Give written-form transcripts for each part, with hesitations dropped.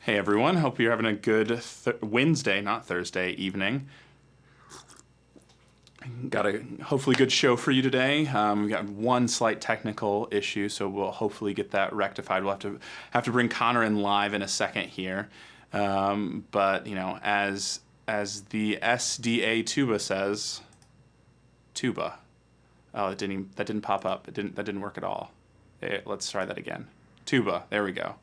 Hey everyone, hope you're having a good Wednesday, not Thursday evening. Got a hopefully good show for you today. We've got one slight technical issue, so we'll hopefully get that rectified. We'll have to bring Connor in live in a second here. But you know, as the SDA tuba says, tuba. Oh, that didn't pop up. That didn't work at all. Let's try that again. Tuba. There we go.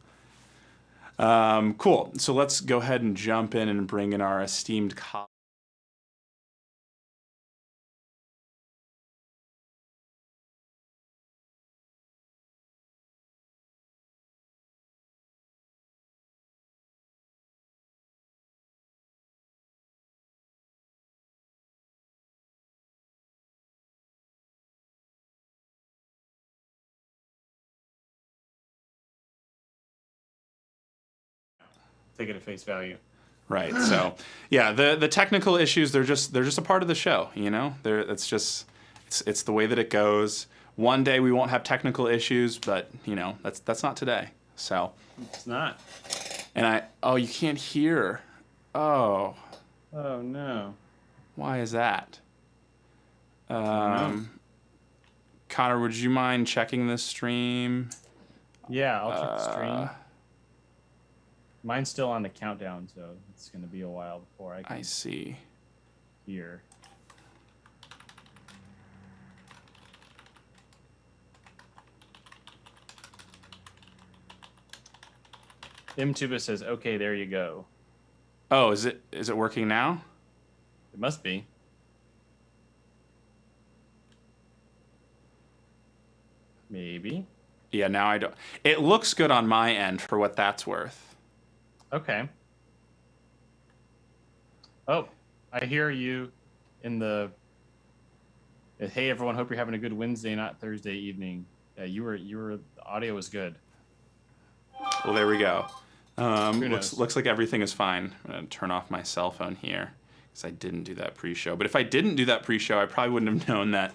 Cool. So let's go ahead and jump in and bring in our esteemed colleague. Take it at face value. Right. So, yeah, the technical issues they're just a part of the show. You know, it's the way that it goes. One day we won't have technical issues, but you know that's not today. So. It's not. And you can't hear. Oh. Oh no. Why is that? Connor, would you mind checking this stream? Yeah, I'll check the stream. Mine's still on the countdown, so it's going to be a while before I can hear. Mtuba says, "Okay, there you go." Oh, is it working now? It must be. Maybe. Yeah, now I don't. It looks good on my end for what that's worth. Okay. Oh, I hear you in the. Hey everyone, hope you're having a good Wednesday, not Thursday evening. The audio was good. Well, there we go. Looks like everything is fine. I'm gonna turn off my cell phone here because I didn't do that pre-show. But if I didn't do that pre-show, I probably wouldn't have known that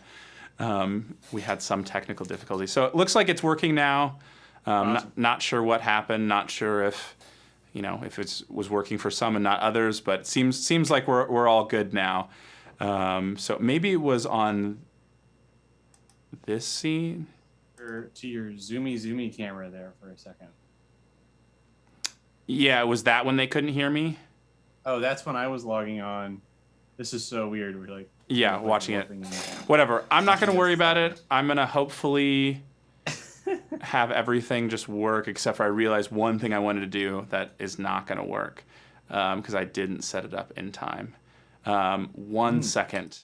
we had some technical difficulty. So it looks like it's working now. Awesome. Not sure what happened. Not sure if it was working for some and not others. But it seems like we're all good now. So maybe it was on this scene. To your zoomy camera there for a second. Yeah, was that when they couldn't hear me? Oh, that's when I was logging on. This is so weird. We're like, yeah, watching it. Whatever. I'm not going to worry about it. I'm going to hopefully have everything just work, except for I realized one thing I wanted to do that is not going to work because I didn't set it up in time. 1 second.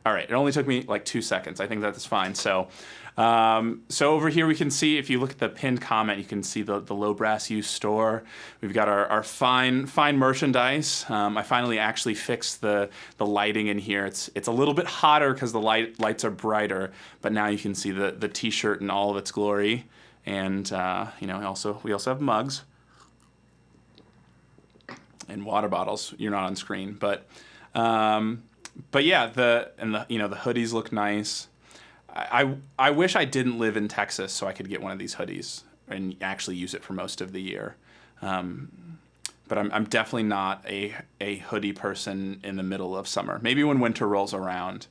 All right, it only took me like 2 seconds. I think that's fine. So over here we can see, if you look at the pinned comment, you can see the Low Brass Use store. We've got our fine merchandise. I finally actually fixed the lighting in here. It's a little bit hotter because the lights are brighter, but now you can see the T-shirt in all of its glory. And we also have mugs and water bottles. You're not on screen, but yeah, the hoodies look nice. I wish I didn't live in Texas so I could get one of these hoodies and actually use it for most of the year. But I'm definitely not a hoodie person in the middle of summer. Maybe when winter rolls around.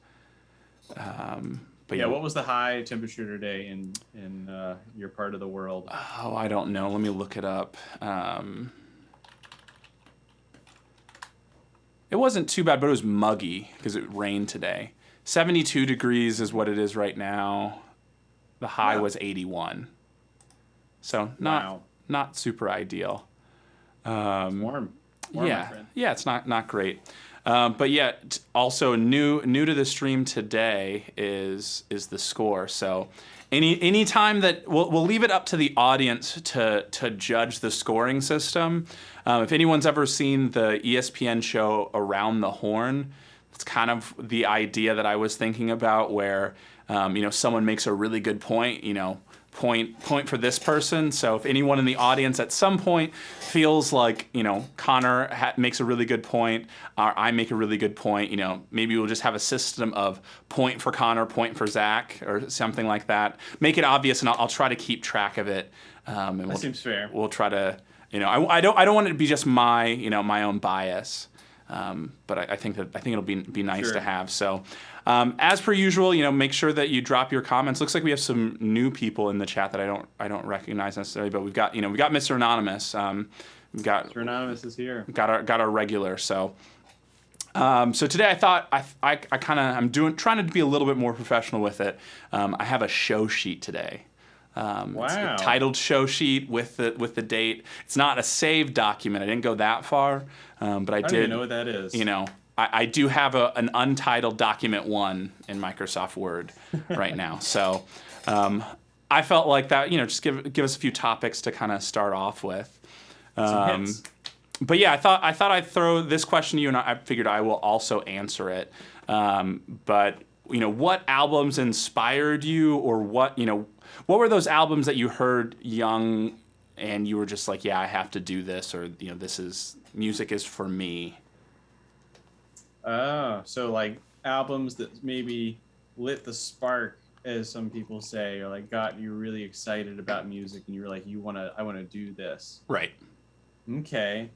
But yeah, what was the high temperature today in your part of the world? Oh, I don't know. Let me look it up. It wasn't too bad, but it was muggy because it rained today. 72 degrees is what it is right now. The high was 81. So not super ideal. Warm. Yeah, my friend. Yeah, it's not great. But yeah, also new to the stream today is the score. So any time that we'll leave it up to the audience to judge the scoring system. If anyone's ever seen the ESPN show Around the Horn, it's kind of the idea that I was thinking about, where someone makes a really good point, point for this person. So if anyone in the audience at some point feels like, Connor makes a really good point, or I make a really good point, maybe we'll just have a system of point for Connor, point for Zach, or something like that. Make it obvious, and I'll try to keep track of it. And That seems fair. We'll try to, I don't want it to be just my, my own bias. But I think it'll be nice Sure. to have. So, as per usual, make sure that you drop your comments. Looks like we have some new people in the chat that I don't recognize necessarily, but we've got Mr. Anonymous. We've got Mr. Anonymous is here. got our regular. So, so today I thought I'm trying to be a little bit more professional with it. I have a show sheet today. It's Wow. a titled show sheet with the date. It's not a saved document. I didn't go that far, but I I don't did. even know what that is. I do have an untitled document 1 in Microsoft Word right now. So I felt like that, just give us a few topics to kind of start off with. Some hits. But yeah, I thought I'd throw this question to you, and I figured I will also answer it. But what albums inspired you, or what were those albums that you heard young and you were just like, yeah, I have to do this, or music is for me? Oh, so like albums that maybe lit the spark, as some people say, or like got you really excited about music, and you were like, I want to do this. Right. Okay.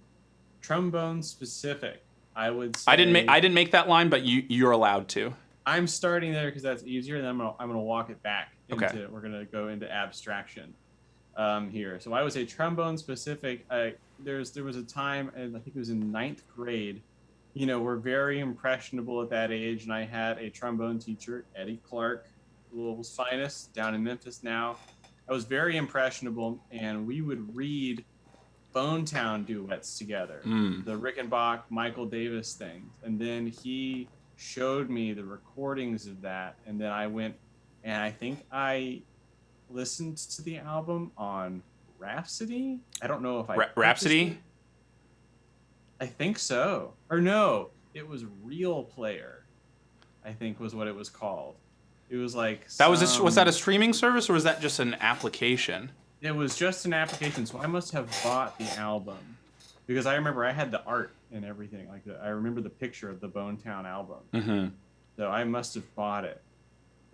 Trombone specific, I would say. I didn't make that line, but you're allowed to. I'm starting there because that's easier, and then I'm gonna walk it back into. Okay. We're gonna go into abstraction here. So I would say trombone specific. There was a time, and I think it was in 9th grade. We're very impressionable at that age, and I had a trombone teacher, Eddie Clark, Louisville's finest, down in Memphis now. I was very impressionable, and we would read Bone Town duets together, the Rickenbach, Michael Davis things, and then he showed me the recordings of that, and then I went, and I think I listened to the album on Rhapsody. I don't know if I Rhapsody. I think so, or no, it was Real Player, I think was what it was called. It was like Was that a streaming service, or was that just an application? It was just an application, so I must have bought the album, because I remember I had the art and everything. I remember the picture of the Bone Town album. Mm-hmm. So I must have bought it,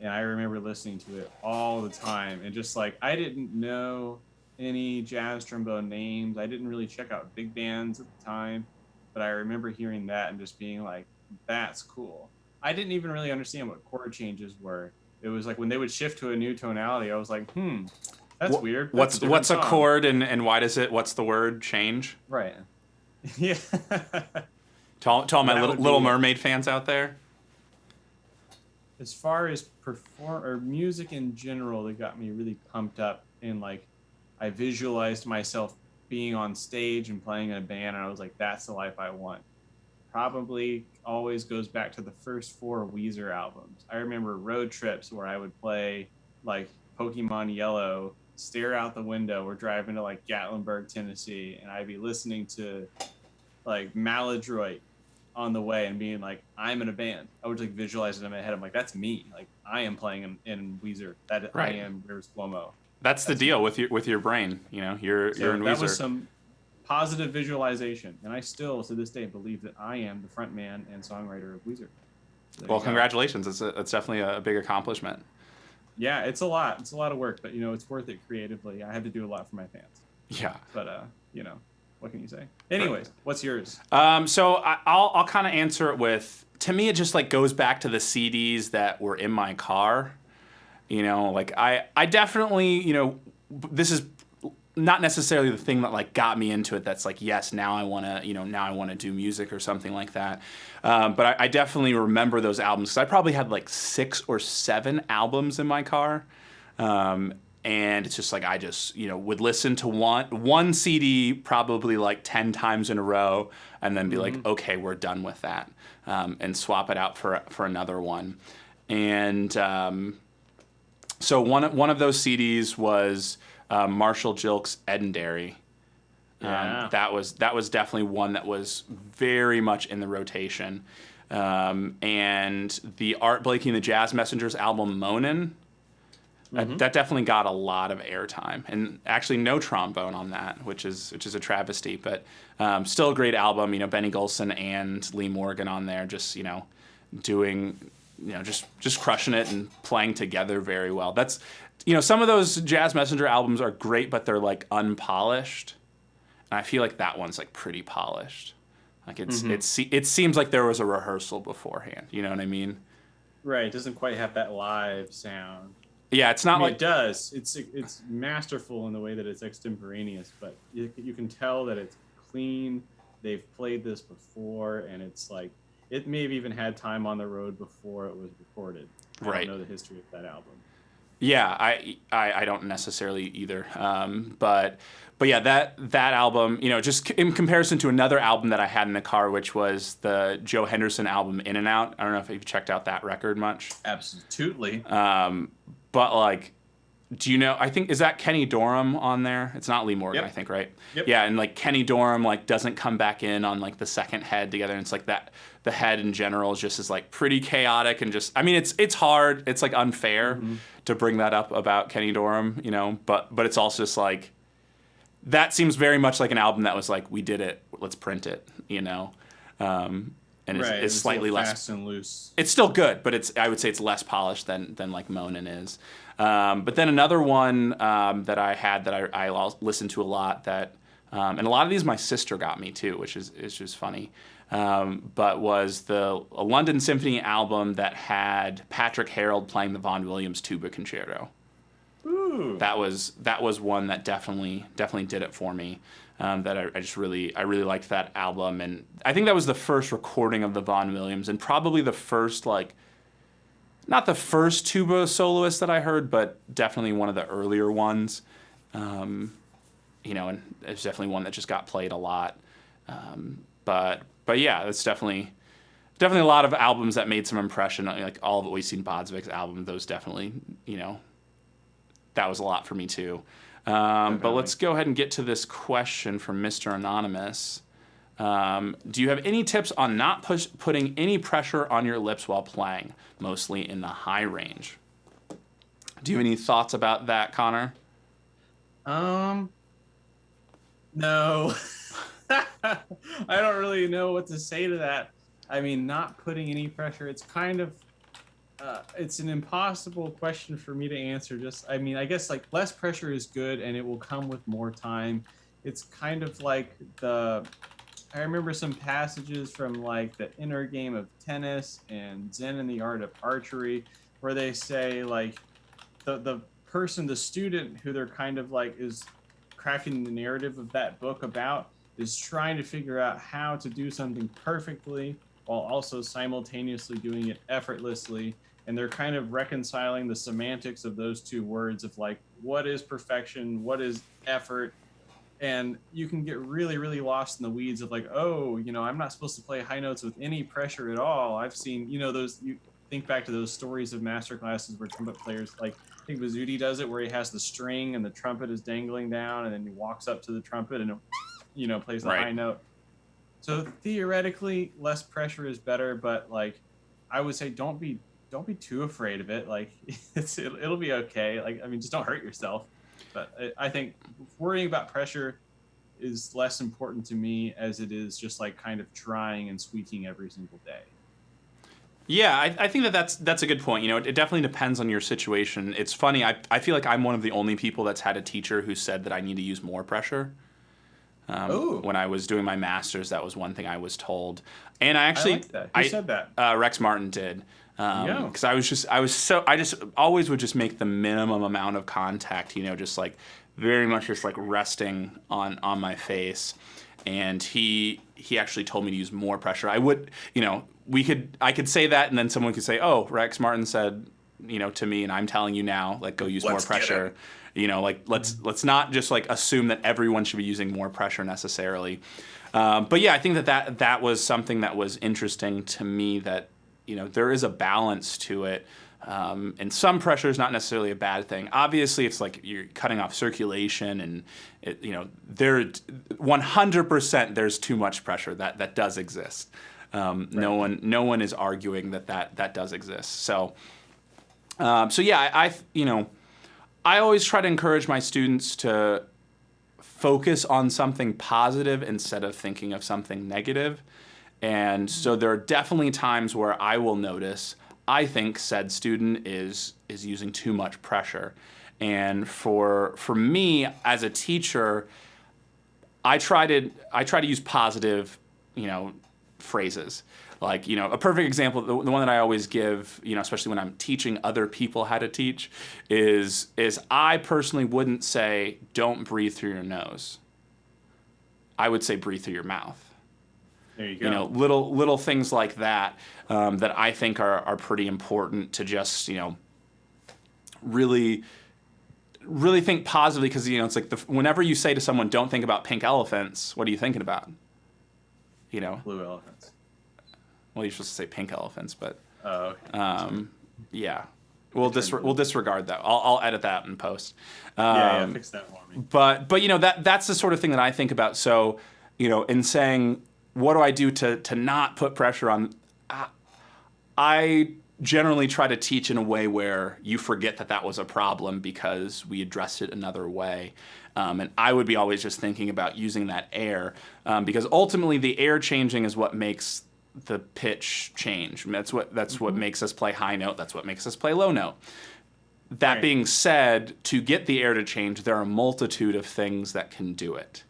and I remember listening to it all the time. And just like, I didn't know any jazz trombone names. I didn't really check out big bands at the time, but I remember hearing that and just being like, that's cool. I didn't even really understand what chord changes were. It was like when they would shift to a new tonality, I was like, that's weird. That's What's a song. chord, and why does it? What's the word change? Right. Yeah. To all my That would Little be- Mermaid fans out there. As far as music in general, that got me really pumped up, and like I visualized myself being on stage and playing in a band, and I was like, that's the life I want. Probably always goes back to the first 4 Weezer albums. I remember road trips where I would play like Pokemon Yellow, stare out the window. We're driving to like Gatlinburg, Tennessee, and I'd be listening to like Maladroit on the way and being like, I'm in a band. I would like visualize it in my head. I'm like, that's me. Like I am playing in Weezer. That Right. I am Rivers Cuomo. That's the deal with your brain. You're So in that Weezer. was some positive visualization, and I still to this day believe that I am the front man and songwriter of Weezer. So there Well, you go. congratulations. It's definitely a big accomplishment. Yeah, it's a lot. It's a lot of work, but it's worth it creatively. I had to do a lot for my fans, Yeah. but what can you say? Anyways, what's yours? So I'll kind of answer it with, to me, it just like goes back to the CDs that were in my car. Like I definitely, this is not necessarily the thing that like got me into it. That's like, yes, now I want to do music or something like that. But I definitely remember those albums, because I probably had like 6 or 7 albums in my car. And it's just like, I just, would listen to one CD probably like 10 times in a row, and then be like, okay, we're done with that, and swap it out for another one. And so one of those CDs was Marshall Jilk's Edendary. Yeah. That was definitely one that was very much in the rotation. And the Art Blakey and the Jazz Messengers album Monin That definitely got a lot of airtime, and actually no trombone on that, which is a travesty. But still a great album. You know, Benny Golson and Lee Morgan on there, just doing, just crushing it and playing together very well. That's, some of those Jazz Messenger albums are great, but they're like unpolished, and I feel like that one's like pretty polished. Like it seems like there was a rehearsal beforehand. You know what I mean? Right. It doesn't quite have that live sound. Yeah, it's not like it does. It's masterful in the way that it's extemporaneous, but you can tell that it's clean. They've played this before, and it's like it may have even had time on the road before it was recorded. I Right. don't know the history of that album. Yeah, I don't necessarily either. But yeah, that album, just in comparison to another album that I had in the car, which was the Joe Henderson album In and Out. I don't know if you've checked out that record much. Absolutely. But like, do you know? I think is that Kenny Dorham on there? It's not Lee Morgan, Yep. I think, right? Yep. Yeah, and like Kenny Dorham like doesn't come back in on like the second head together, and it's like that the head in general is just like pretty chaotic and just it's hard. It's like unfair to bring that up about Kenny Dorham, but it's also just like that seems very much like an album that was like, we did it, let's print it, and Right. it's slightly less fast and loose. it's still good, but I would say it's less polished than like Moanin' is. But then another one that I had that I listened to a lot that, and a lot of these my sister got me too, which is just funny. But was a London Symphony album that had Patrick Harold playing the Vaughan Williams tuba concerto. Ooh. That was one that definitely did it for me. That I really liked that album, and I think that was the first recording of the Vaughan Williams, and probably the first not the first tuba soloist that I heard, but definitely one of the earlier ones. And it's definitely one that just got played a lot. But yeah, it's definitely a lot of albums that made some impression. Like all of Oystein Bodsvig's album, those definitely, that was a lot for me too. But let's go ahead and get to this question from Mr. Anonymous. Do you have any tips on not putting any pressure on your lips while playing, mostly in the high range? Do you have any thoughts about that, Connor? No. I don't really know what to say to that. I mean, not putting any pressure, it's kind of it's an impossible question for me to answer. I guess like less pressure is good and it will come with more time. It's kind of like I remember some passages from like the Inner Game of Tennis and Zen and the Art of Archery, where they say like the student who they're kind of like is crafting the narrative of that book about is trying to figure out how to do something perfectly while also simultaneously doing it effortlessly. And they're kind of reconciling the semantics of those two words of like, what is perfection? What is effort? And you can get really, really lost in the weeds of like, I'm not supposed to play high notes with any pressure at all. I've seen, you think back to those stories of master classes where trumpet players, like I think Bizzuti does it, where he has the string and the trumpet is dangling down and then he walks up to the trumpet and, plays the high note. So theoretically, less pressure is better, but like, I would say don't be too afraid of it. Like it'll be okay. Like, just don't hurt yourself. But I think worrying about pressure is less important to me as it is just like kind of trying and squeaking every single day. Yeah, I think that's a good point. It definitely depends on your situation. It's funny. I feel like I'm one of the only people that's had a teacher who said that I need to use more pressure. When I was doing my master's, that was one thing I was told. And I actually, I like that. Who said that? Rex Martin did. Because I just always would just make the minimum amount of contact, just like very much just like resting on my face. And he actually told me to use more pressure. I would, I could say that, and then someone could say, oh, Rex Martin said, to me, and I'm telling you now, like, go use more pressure. Let's not just like assume that everyone should be using more pressure necessarily. But yeah, I think that was something that was interesting to me, that there is a balance to it. And some pressure is not necessarily a bad thing. Obviously, it's like you're cutting off circulation, and there 100% there's too much pressure that does exist. Right. No one is arguing that does exist. So yeah, I always try to encourage my students to focus on something positive instead of thinking of something negative. And so there are definitely times where I will notice, I think said student is using too much pressure. And for me as a teacher, I try to use positive, phrases. Like, a perfect example, the one that I always give, especially when I'm teaching other people how to teach, is I personally wouldn't say, don't breathe through your nose. I would say, breathe through your mouth. There you go. Little things like that that I think are pretty important to just, really think positively, because, it's like whenever you say to someone, don't think about pink elephants, what are you thinking about? Blue elephants. Well, you're supposed to say pink elephants, but Oh, okay. yeah, we'll disregard that. I'll edit that in post. Yeah, fix that for me. But that's the sort of thing that I think about. So, in saying, what do I do to not put pressure on? I generally try to teach in a way where you forget that was a problem because we addressed it another way. And I would be always just thinking about using that air, because ultimately the air changing is what makes the pitch change. I mean, that's what makes us play high note. That's what makes us play low note. That Right. being said, to get the air to change, there are a multitude of things that can do it.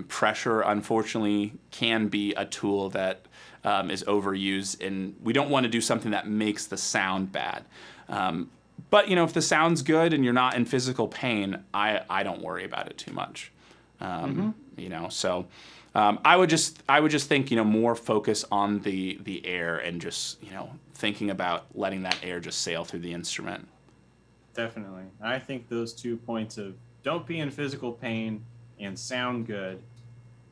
Pressure, unfortunately, can be a tool that is overused, and we don't want to do something that makes the sound bad. But if the sound's good and you're not in physical pain, I don't worry about it too much. So I would just think more focus on the air and just thinking about letting that air just sail through the instrument. Definitely. I think those 2 points of don't be in physical pain and sound good,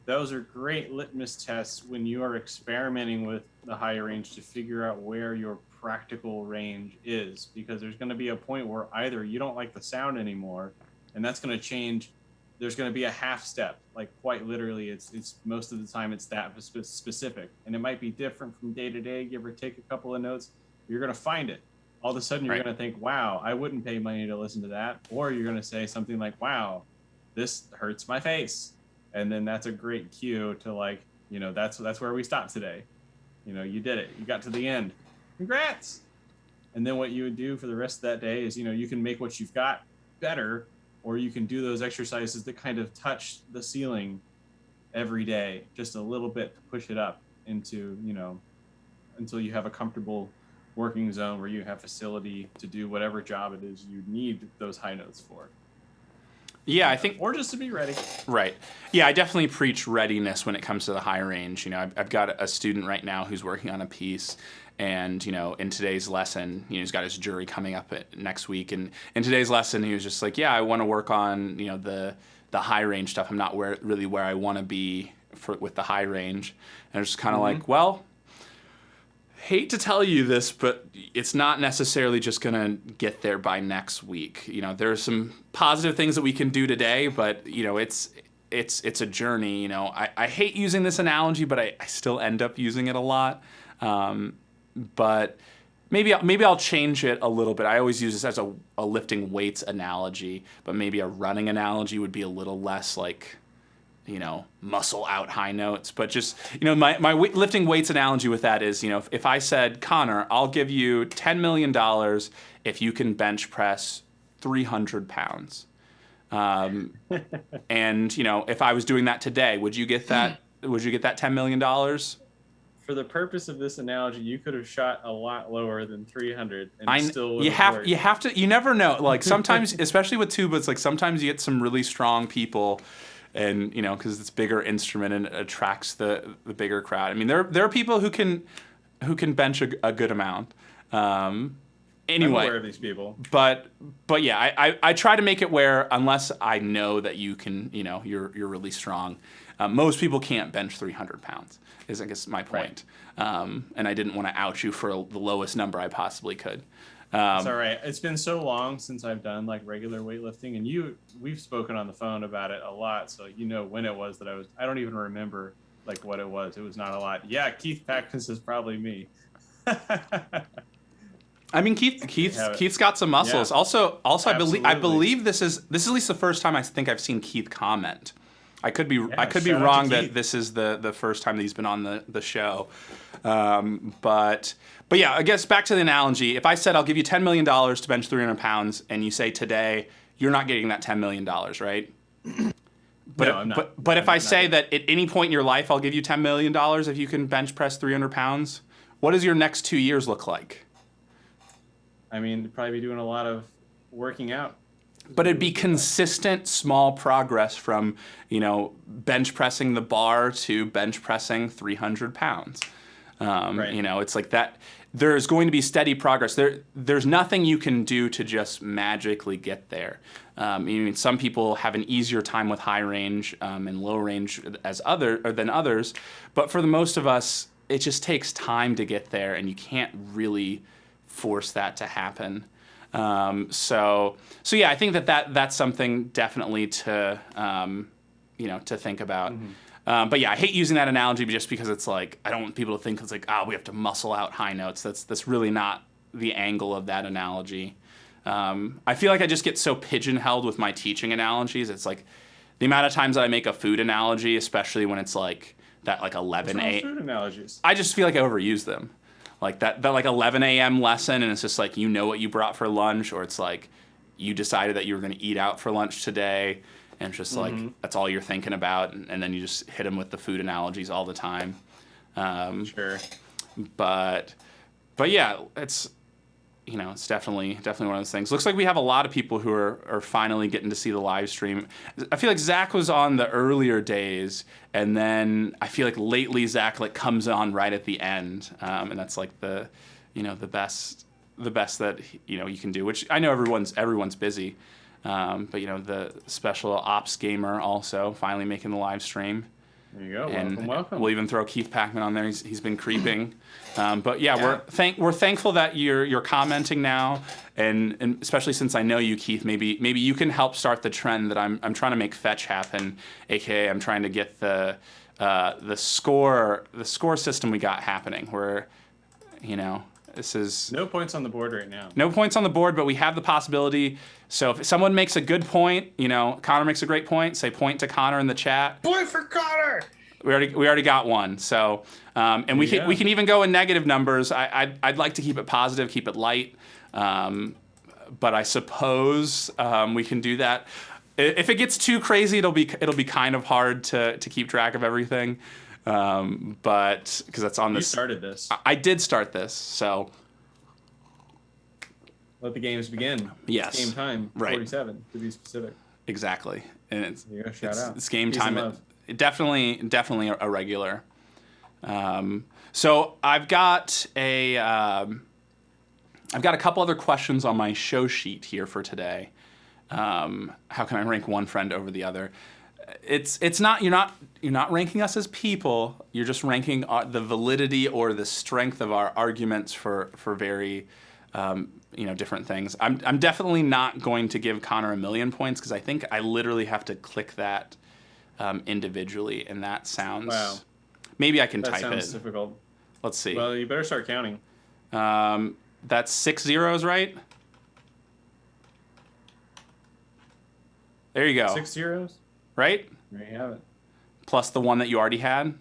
those are great litmus tests when you are experimenting with the higher range to figure out where your practical range is, because there's going to be a point where either you don't like the sound anymore, and that's going to change. There's going to be a half step, like quite literally, it's most of the time it's that specific, and it might be different from day to day, give or take a couple of notes. You're going to find it. All of a sudden you're Right. going to think, wow, I wouldn't pay money to listen to that. Or you're going to say something like, wow, this hurts my face. And then that's a great cue to that's where we stopped today. You did it. You got to the end. Congrats. And then what you would do for the rest of that day is, you can make what you've got better, or you can do those exercises that kind of touch the ceiling every day, just a little bit to push it up into, until you have a comfortable working zone where you have facility to do whatever job it is you need those high notes for. Yeah, I think, Or just to be ready. right. Yeah, I definitely preach readiness when it comes to the high range. I've got a student right now who's working on a piece, and in today's lesson, he's got his jury coming up next week, and in today's lesson, he was just like, yeah, I want to work on the high range stuff. I'm not really where I want to be with the high range, and I was just kind of like, well, hate to tell you this, but it's not necessarily just going to get there by next week. There are some positive things that we can do today, but it's a journey. I hate using this analogy, but I still end up using it a lot. But maybe I'll change it a little bit. I always use this as a lifting weights analogy, but maybe a running analogy would be a little less like, muscle out high notes. But just, my lifting weights analogy with that is, if I said, Connor, I'll give you $10 million if you can bench press 300 pounds. And, if I was doing that today, would you get that? Would you get that $10 million? For the purpose of this analogy, you could have shot a lot lower than 300 and still would you have have worked. you have to, you never know. Like sometimes, especially with tuba, it's like sometimes you get some really strong people, and because it's bigger instrument and it attracts the bigger crowd. I mean, there are people who can bench a good amount. I'm Anyway, aware of these people. but yeah, I try to make it where, unless I know that you can, you're really strong. Most people can't bench 300 pounds, is I guess my point. Right. And I didn't want to out you for the lowest number I possibly could. It's all right. It's been so long since I've done like regular weightlifting, and we've spoken on the phone about it a lot. So when it was that I don't even remember like what it was. It was not a lot. Yeah, Keith Packins is probably me. I mean, Keith's got some muscles. Yeah. Also, I Absolutely. believe this is at least the first time I think I've seen Keith comment. I could be Yeah, I could be shout out to wrong that Keith. this is the first time that he's been on the show. But yeah, I guess back to the analogy. If I said I'll give you $10 million to bench 300 pounds, and you say today you're not getting that $10 million, right? But No, I'm not. But if I'm I not say getting- that at any point in your life I'll give you $10 million if you can bench press 300 pounds, what does your next 2 years look like? I mean, probably be doing a lot of working out. But it'd be consistent small progress from, bench pressing the bar to bench pressing 300 pounds. Right. It's like that. There's going to be steady progress. There's nothing you can do to just magically get there. Some people have an easier time with high range and low range than others, but for the most of us, it just takes time to get there, and you can't really force that to happen. So yeah, I think that's something definitely to to think about. But yeah, I hate using that analogy just because it's like I don't want people to think it's like we have to muscle out high notes. That's really not the angle of that analogy. I feel like I just get so pigeonholed with my teaching analogies. It's like the amount of times that I make a food analogy, especially when it's like that like 11 What's wrong with a.m. food analogies. I just feel like I overuse them. Like that like 11 a.m. lesson, and it's just like what you brought for lunch, or it's like you decided that you were going to eat out for lunch today, and it's just like that's all you're thinking about, and then you just hit them with the food analogies all the time. Sure. But yeah, it's it's definitely one of those things. Looks like we have a lot of people who are finally getting to see the live stream. I feel like Zach was on the earlier days, and then I feel like lately Zach like comes on right at the end, and that's like the best that you can do. Which I know everyone's busy, but the special ops gamer also finally making the live stream. There you go. And Welcome. we'll even throw Keith Packman on there. He's been creeping, but yeah, Yeah. we're thankful that you're commenting now, and especially since I know you, Keith. Maybe you can help start the trend that I'm trying to make fetch happen. AKA, I'm trying to get the score system we got happening. Where this is No points on the board right now. no points on the board, but we have the possibility. So if someone makes a good point, Connor makes a great point, say point to Connor in the chat. Point for Connor. We already got one. So and we Yeah. can even go in negative numbers. I'd like to keep it positive, keep it light. But I suppose we can do that. If it gets too crazy, it'll be kind of hard to keep track of everything. But because that's on You this. started this. I did start this, so Let the games begin. Yes. It's game time. Right. 47 to be specific. exactly. And it's There you go. Shout out. it's game Peace and time. love. Definitely a regular. So I've got a couple other questions on my show sheet here for today. How can I rank one friend over the other? It's not you're not ranking us as people. You're just ranking the validity or the strength of our arguments for very different things. I'm definitely not going to give Connor 1,000,000 points because I think I literally have to click that individually, and that sounds. Wow. Maybe I can That type sounds it. difficult. Let's see. Well, you better start counting. That's 6 zeros, right? There you go. 6 zeros. Right? There you have it. Plus the one that you already had.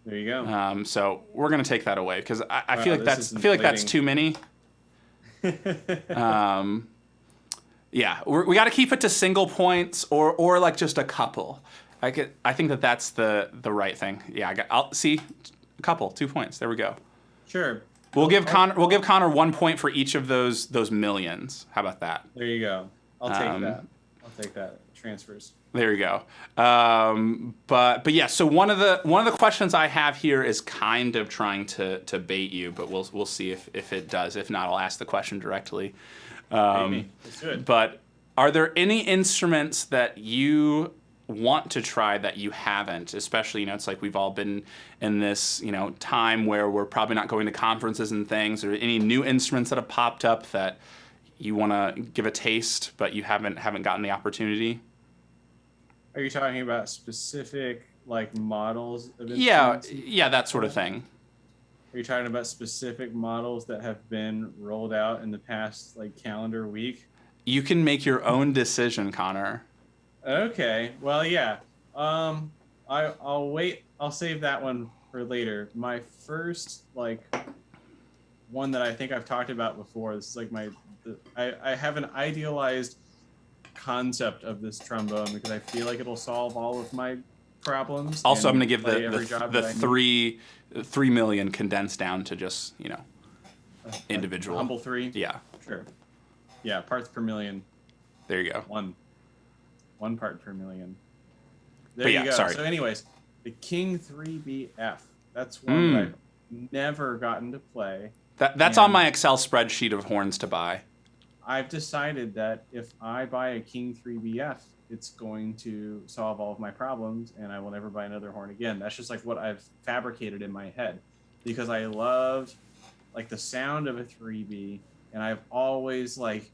There you go. So we're gonna take that away because I Wow, feel like this is that's too many. Yeah, we got to keep it to single points or like just a couple. I think that's the right thing. Yeah, I'll see a couple, 2 points. There we go. Sure. We'll give Connor 1 point for each of those millions. How about that? There you go. I'll take that. I'll take that. Transfers. There you go. But yeah. So one of the questions I have here is kind of trying to bait you, but we'll see if it does. If not, I'll ask the question directly. Maybe. Let's do it. But are there any instruments that you want to try that you haven't? Especially, it's like we've all been in this, time where we're probably not going to conferences and things. Or any new instruments that have popped up that you want to give a taste, but you haven't gotten the opportunity? Are you talking about specific like models of Yeah, instruments? yeah, that sort of thing. Are you talking about specific models that have been rolled out in the past like calendar week? You can make your own decision, Connor. Okay. Well, yeah. I'll wait. I'll save that one for later. My first like one that I think I've talked about before. This is like I have an idealized concept of this trombone because I feel like it'll solve all of my problems. Also, I'm and going to give play every the job the that I need. 3 million condensed down to just, Like individual. humble 3. Yeah, Sure. Yeah, parts per million. there you go. One part per million. There But you yeah, go. sorry. So, anyways, the King 3BF. That's one that I've never gotten to play. That's on And- my Excel spreadsheet of horns to buy. I've decided that if I buy a King 3BF, it's going to solve all of my problems, and I will never buy another horn again. That's just like what I've fabricated in my head, because I love like the sound of a 3B, and I've always like,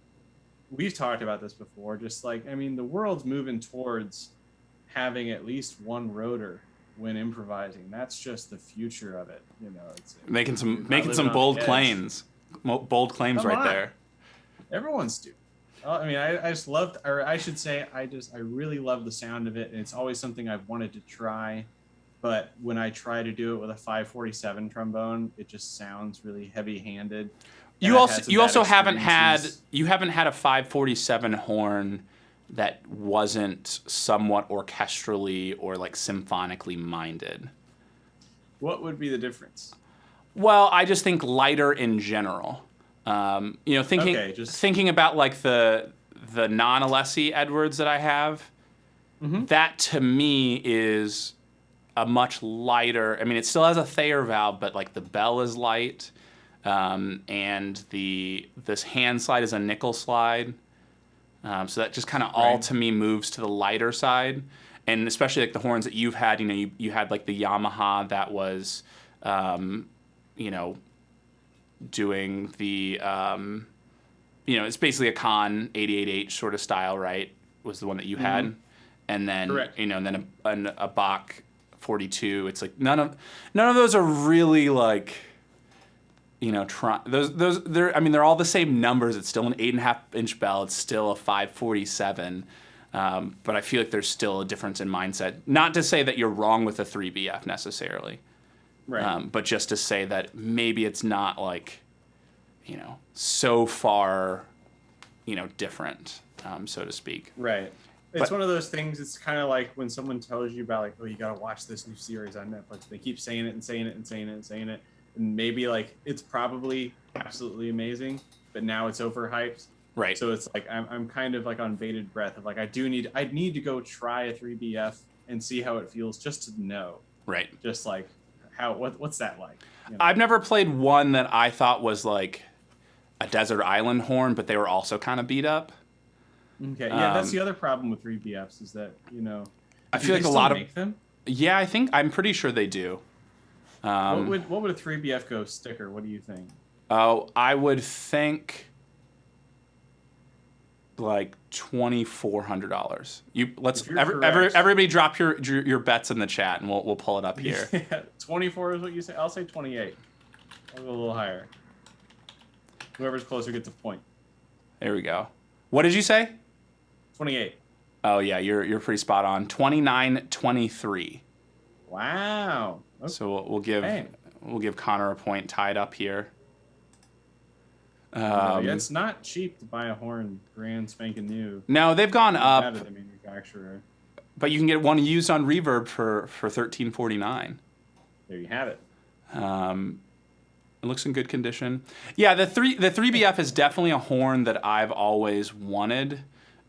we've talked about this before. Just like, I mean, the world's moving towards having at least one rotor when improvising. That's just the future of it. It's Making you're not some living on bold the edge. claims. Bold claims Come right on. there. Everyone's do. I mean, I just loved, or I should say, I really love the sound of it, and it's always something I've wanted to try. But when I try to do it with a 547 trombone, it just sounds really heavy-handed. You And I've also had some you bad also haven't experiences. had a 547 horn that wasn't somewhat orchestrally or like symphonically minded. What would be the difference? Well, I just think lighter in general. Thinking Okay, just- thinking about like the non-Alessi Edwards that I have. Mhm. That to me is a much lighter. I mean, it still has a Thayer valve, but like the bell is light, and this hand slide is a nickel slide. So that just kind of all Right. to me moves to the lighter side, and especially like the horns that you've had. You had like the Yamaha that was, doing the, it's basically a Con 88H sort of style, right? Was the one that you had, and then Correct. and then a Bach 42. It's like none of those are really like. Those they're all the same numbers. It's still an 8.5-inch bell. It's still a 547, but I feel like there's still a difference in mindset. Not to say that you're wrong with a 3BF necessarily, Right. but just to say that maybe it's not like, so far, different, so to speak. Right. It's But- one of those things. It's kind of like when someone tells you about like, oh, you got to watch this new series on Netflix. They keep saying it and saying it and saying it and saying it. And maybe like it's probably absolutely amazing, but now it's overhyped. Right. So it's like I'm kind of like on bated breath of like I need to go try a 3BF and see how it feels just to know, Right. just like what's that like? I've never played one that I thought was like a desert island horn, but they were also kind of beat up. Okay, yeah, that's the other problem with 3BFs is that I do feel they like a still lot of make them. Yeah, I'm pretty sure they do. What would a 3BF go sticker? What do you think? Oh, I would think like $2,400. If you're correct. Everybody drop your bets in the chat and we'll pull it up here. Yeah, 24 is what you say. I'll say 28. I'll go a little higher. Whoever's closer gets a point. There we go. What did you say? 28. Oh yeah, you're pretty spot on. 29-23. Wow. Okay. So we'll Hey. give Connor a point tied up here. Yeah, it's not cheap to buy a horn brand spanking new. No, they've gone Out up, of the manufacturer. but you can get one used on Reverb for $13.49. There you have it. It looks in good condition. Yeah, the 3BF is definitely a horn that I've always wanted,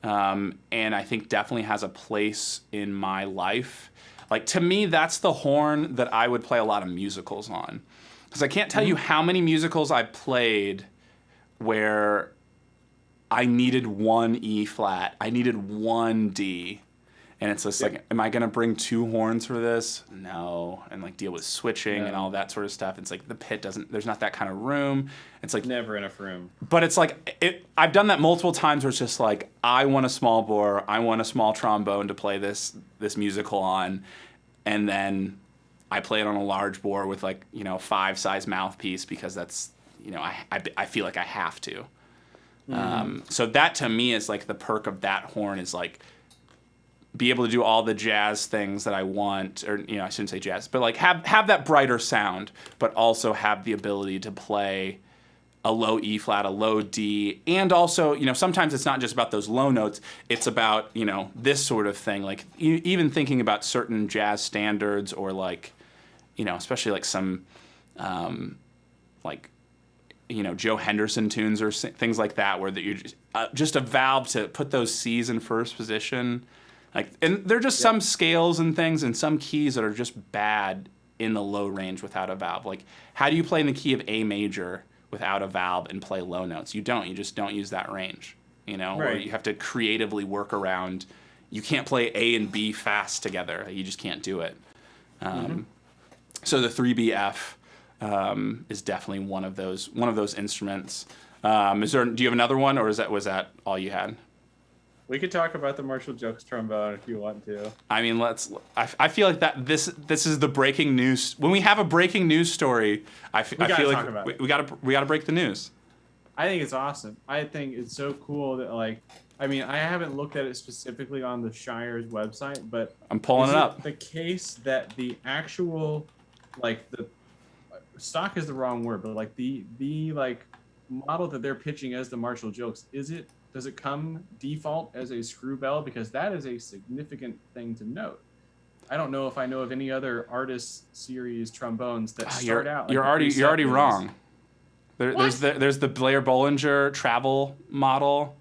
and I think definitely has a place in my life. Like to me, that's the horn that I would play a lot of musicals on, because I can't tell you how many musicals I've played where I needed one E flat, I needed one D. And it's just like, am I going to bring two horns for this? No. And like deal with switching and No. all that sort of stuff. It's like the pit there's not that kind of room. It's like, Never enough room. but it's like, I've done that multiple times where it's just like, I want a small bore, I want a small trombone to play this musical on. And then I play it on a large bore with like 5 size mouthpiece because that's I feel like I have to. So that to me is like the perk of that horn is like be able to do all the jazz things that I want, or I shouldn't say jazz, but like have that brighter sound, but also have the ability to play a low E flat, a low D, and also sometimes it's not just about those low notes. It's about this sort of thing, like even thinking about certain jazz standards or like especially like some like Joe Henderson tunes or things like that, where that you just a valve to put those C's in first position. Like, and there are just some scales and things and some keys that are just bad in the low range without a valve. Like, how do you play in the key of A major without a valve and play low notes? You don't. You just don't use that range, Or Right. you have to creatively work around. You can't play A and B fast together. You just can't do it. So the 3BF is definitely one of those instruments. Do you have another one, or was that all you had? We could talk about the Marshall Jokes trombone if you want to. I mean, I feel like that this is the breaking news. When we have a breaking news story, I feel talk like about it. we gotta break the news. I think it's awesome. I think it's so cool that I haven't looked at it specifically on the Shire's website, but I'm pulling is it up. the case that the actual the stock is the wrong word, but like the model that they're pitching as the Marshall Jokes, does it come default as a screw bell? Because that is a significant thing to note. I don't know if I know of any other artist series trombones that start out. You're already wrong. There's the Blair Bollinger travel model.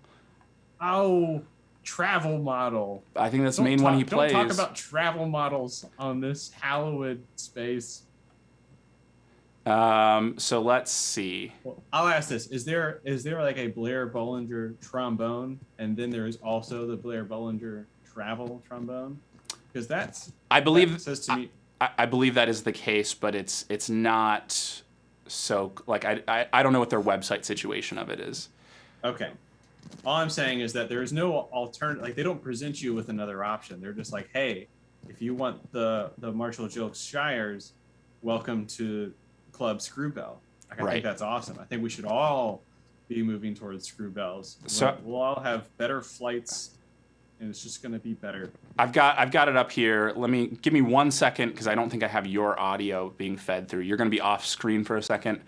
Oh, travel model. I think that's the main one he plays. Don't talk about travel models on this hallowed space. So let's see. Well, I'll ask this: Is there like a Blair Bollinger trombone, and then there is also the Blair Bollinger travel trombone? Because that says to me. I believe that is the case, but it's not so like I don't know what their website situation of it is. Okay. All I'm saying is that there is no alternative. Like, they don't present you with another option. They're just like, hey, if you want the Marshall Jokes Shires, welcome to Club Screwbell. Like, I think that's awesome. I think we should all be moving towards screw bells. So we'll all have better flights, and it's just going to be better. I've got it up here. Give me 1 second, because I don't think I have your audio being fed through. You're going to be off screen for a second,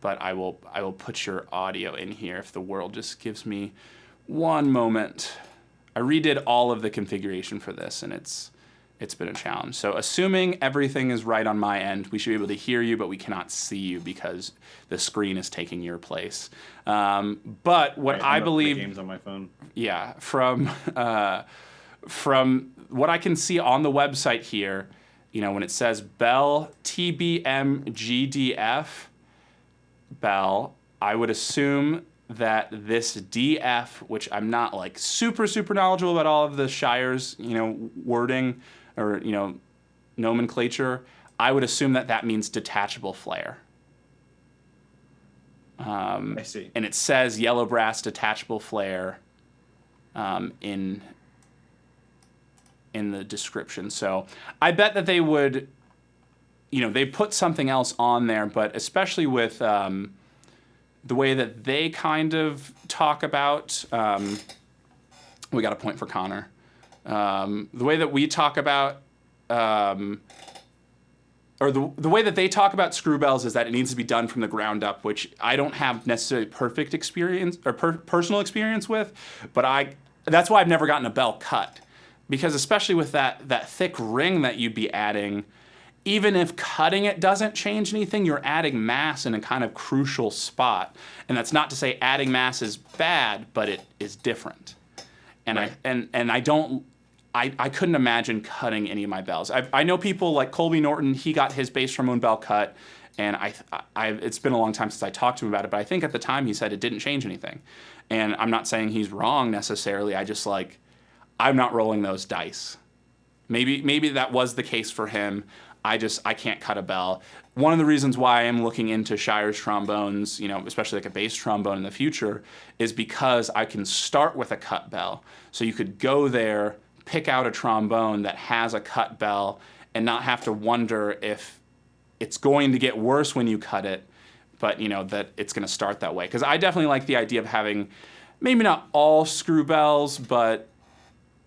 but I will put your audio in here if the world just gives me 1 moment. I redid all of the configuration for this, and it's been a challenge. So assuming everything is right on my end, we should be able to hear you, but we cannot see you because the screen is taking your place. But what I believe, games on my phone. Yeah, from what I can see on the website here, when it says Bell TBM GDF Bell, I would assume that this DF, which I'm not like super knowledgeable about all of the Shire's, wording or nomenclature, I would assume that means detachable flare. I see. And it says yellow brass detachable flare in the description. So I bet that they would, they put something else on there, but especially with the way that they kind of talk about, we got a point for Connor. The way that we talk about, or the way that they talk about screw bells is that it needs to be done from the ground up, which I don't have necessarily perfect experience or personal experience with, but that's why I've never gotten a bell cut, because especially with that thick ring that you'd be adding, even if cutting it doesn't change anything, you're adding mass in a kind of crucial spot. And that's not to say adding mass is bad, but it is different. And right. I couldn't imagine cutting any of my bells. I know people like Colby Norton, he got his bass trombone bell cut, and it's been a long time since I talked to him about it, but I think at the time he said it didn't change anything. And I'm not saying he's wrong necessarily, I'm not rolling those dice. Maybe that was the case for him. I can't cut a bell. One of the reasons why I am looking into Shire's trombones, especially like a bass trombone in the future, is because I can start with a cut bell. So you could go there, pick out a trombone that has a cut bell, and not have to wonder if it's going to get worse when you cut it, but that it's going to start that way. Because I definitely like the idea of having maybe not all screw bells, but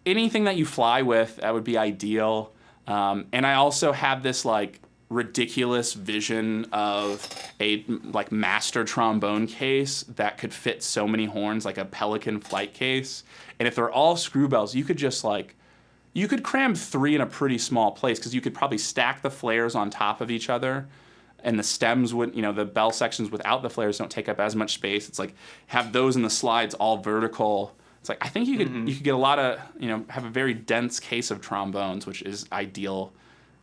anything that you fly with, that would be ideal. And I also have this like ridiculous vision of a like master trombone case that could fit so many horns, like a Pelican flight case. And if they're all screw bells, you could just you could cram 3 in a pretty small place, because you could probably stack the flares on top of each other, and the stems would, the bell sections without the flares don't take up as much space. It's like have those in the slides all vertical. It's like I think you could get a lot of, have a very dense case of trombones, which is ideal.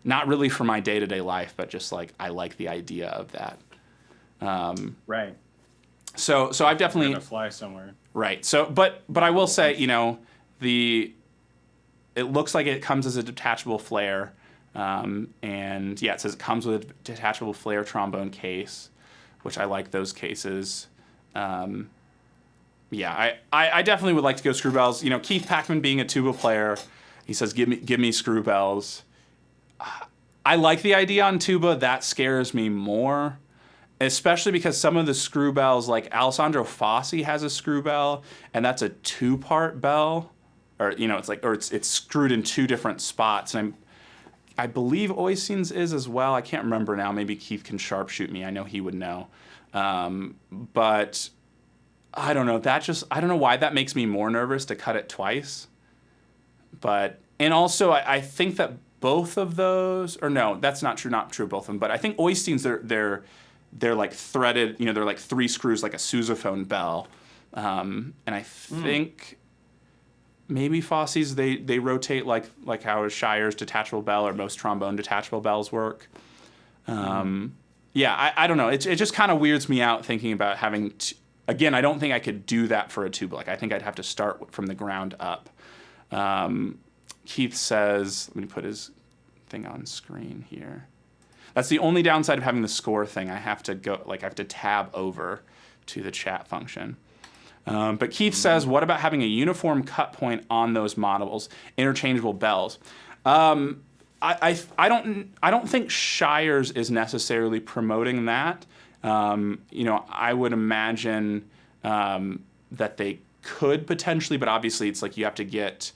Not really for my day-to-day life, but just like I like the idea of that. Right. So I've definitely gonna fly somewhere. Right. So but I will say, it looks like it comes as a detachable flare. And yeah, it says it comes with a detachable flare trombone case, which I like those cases. Yeah, I definitely would like to go screw bells. Keith Packman being a tuba player, he says, give me screw bells. I like the idea on tuba. That scares me more, especially because some of the screw bells, like Alessandro Fossi has a screw bell, and that's a 2-part bell, or it's screwed in 2 different spots. And I believe Oisin's is as well. I can't remember now. Maybe Keith can sharpshoot me. I know he would know. But I don't know. I don't know why that makes me more nervous to cut it twice. And also I think that both of those, or no, that's not true of both of them, but I think Oisin's, they're like threaded, they're like 3 screws, like a sousaphone bell. And I think maybe Fossi's, they rotate like how a Shire's detachable bell or most trombone detachable bells work. Yeah, I don't know. It just kind of weirds me out thinking about having again, I don't think I could do that for a tuba. Like I think I'd have to start from the ground up. Keith says, let me put his thing on screen here. That's the only downside of having the score thing. I have to tab over to the chat function. But Keith says, what about having a uniform cut point on those models, interchangeable bells? I don't think Shires is necessarily promoting that. I would imagine that they could potentially, but obviously it's like you have to get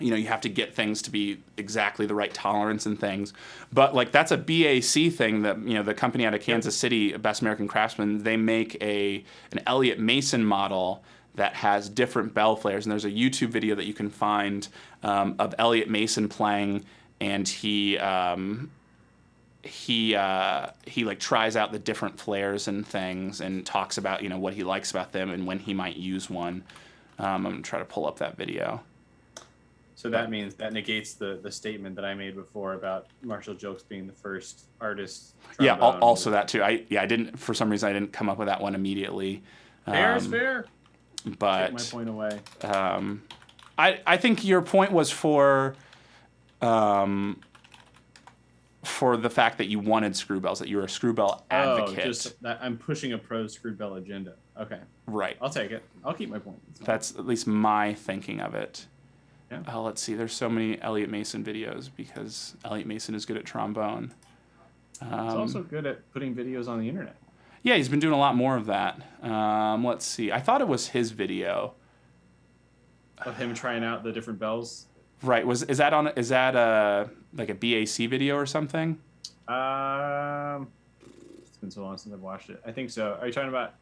you have to get things to be exactly the right tolerance and things. But like that's a BAC thing that the company out of Kansas City, Best American Craftsman, they make an Elliott Mason model that has different bell flares. And there's a YouTube video that you can find of Elliott Mason playing, and he like tries out the different flares and things and talks about what he likes about them and when he might use one. I'm gonna try to pull up that video. So that means that negates the statement that I made before about Marshall Jokes being the first artist. Yeah, also that too. I didn't, for some reason I didn't come up with that one immediately. Fair is fair. But take my point away. I think your point was for the fact that you wanted screw bells, that you were a screw bell advocate. Oh, just that I'm pushing a pro screw bell agenda. Okay. Right. I'll take it. I'll keep my point. That's at least my thinking of it. Yeah. Let's see. There's so many Elliott Mason videos because Elliott Mason is good at trombone. He's also good at putting videos on the internet. Yeah, he's been doing a lot more of that. Let's see. I thought it was his video of him trying out the different bells. Right. Is that like a BAC video or something? It's been so long since I've watched it. I think so. Are you talking about?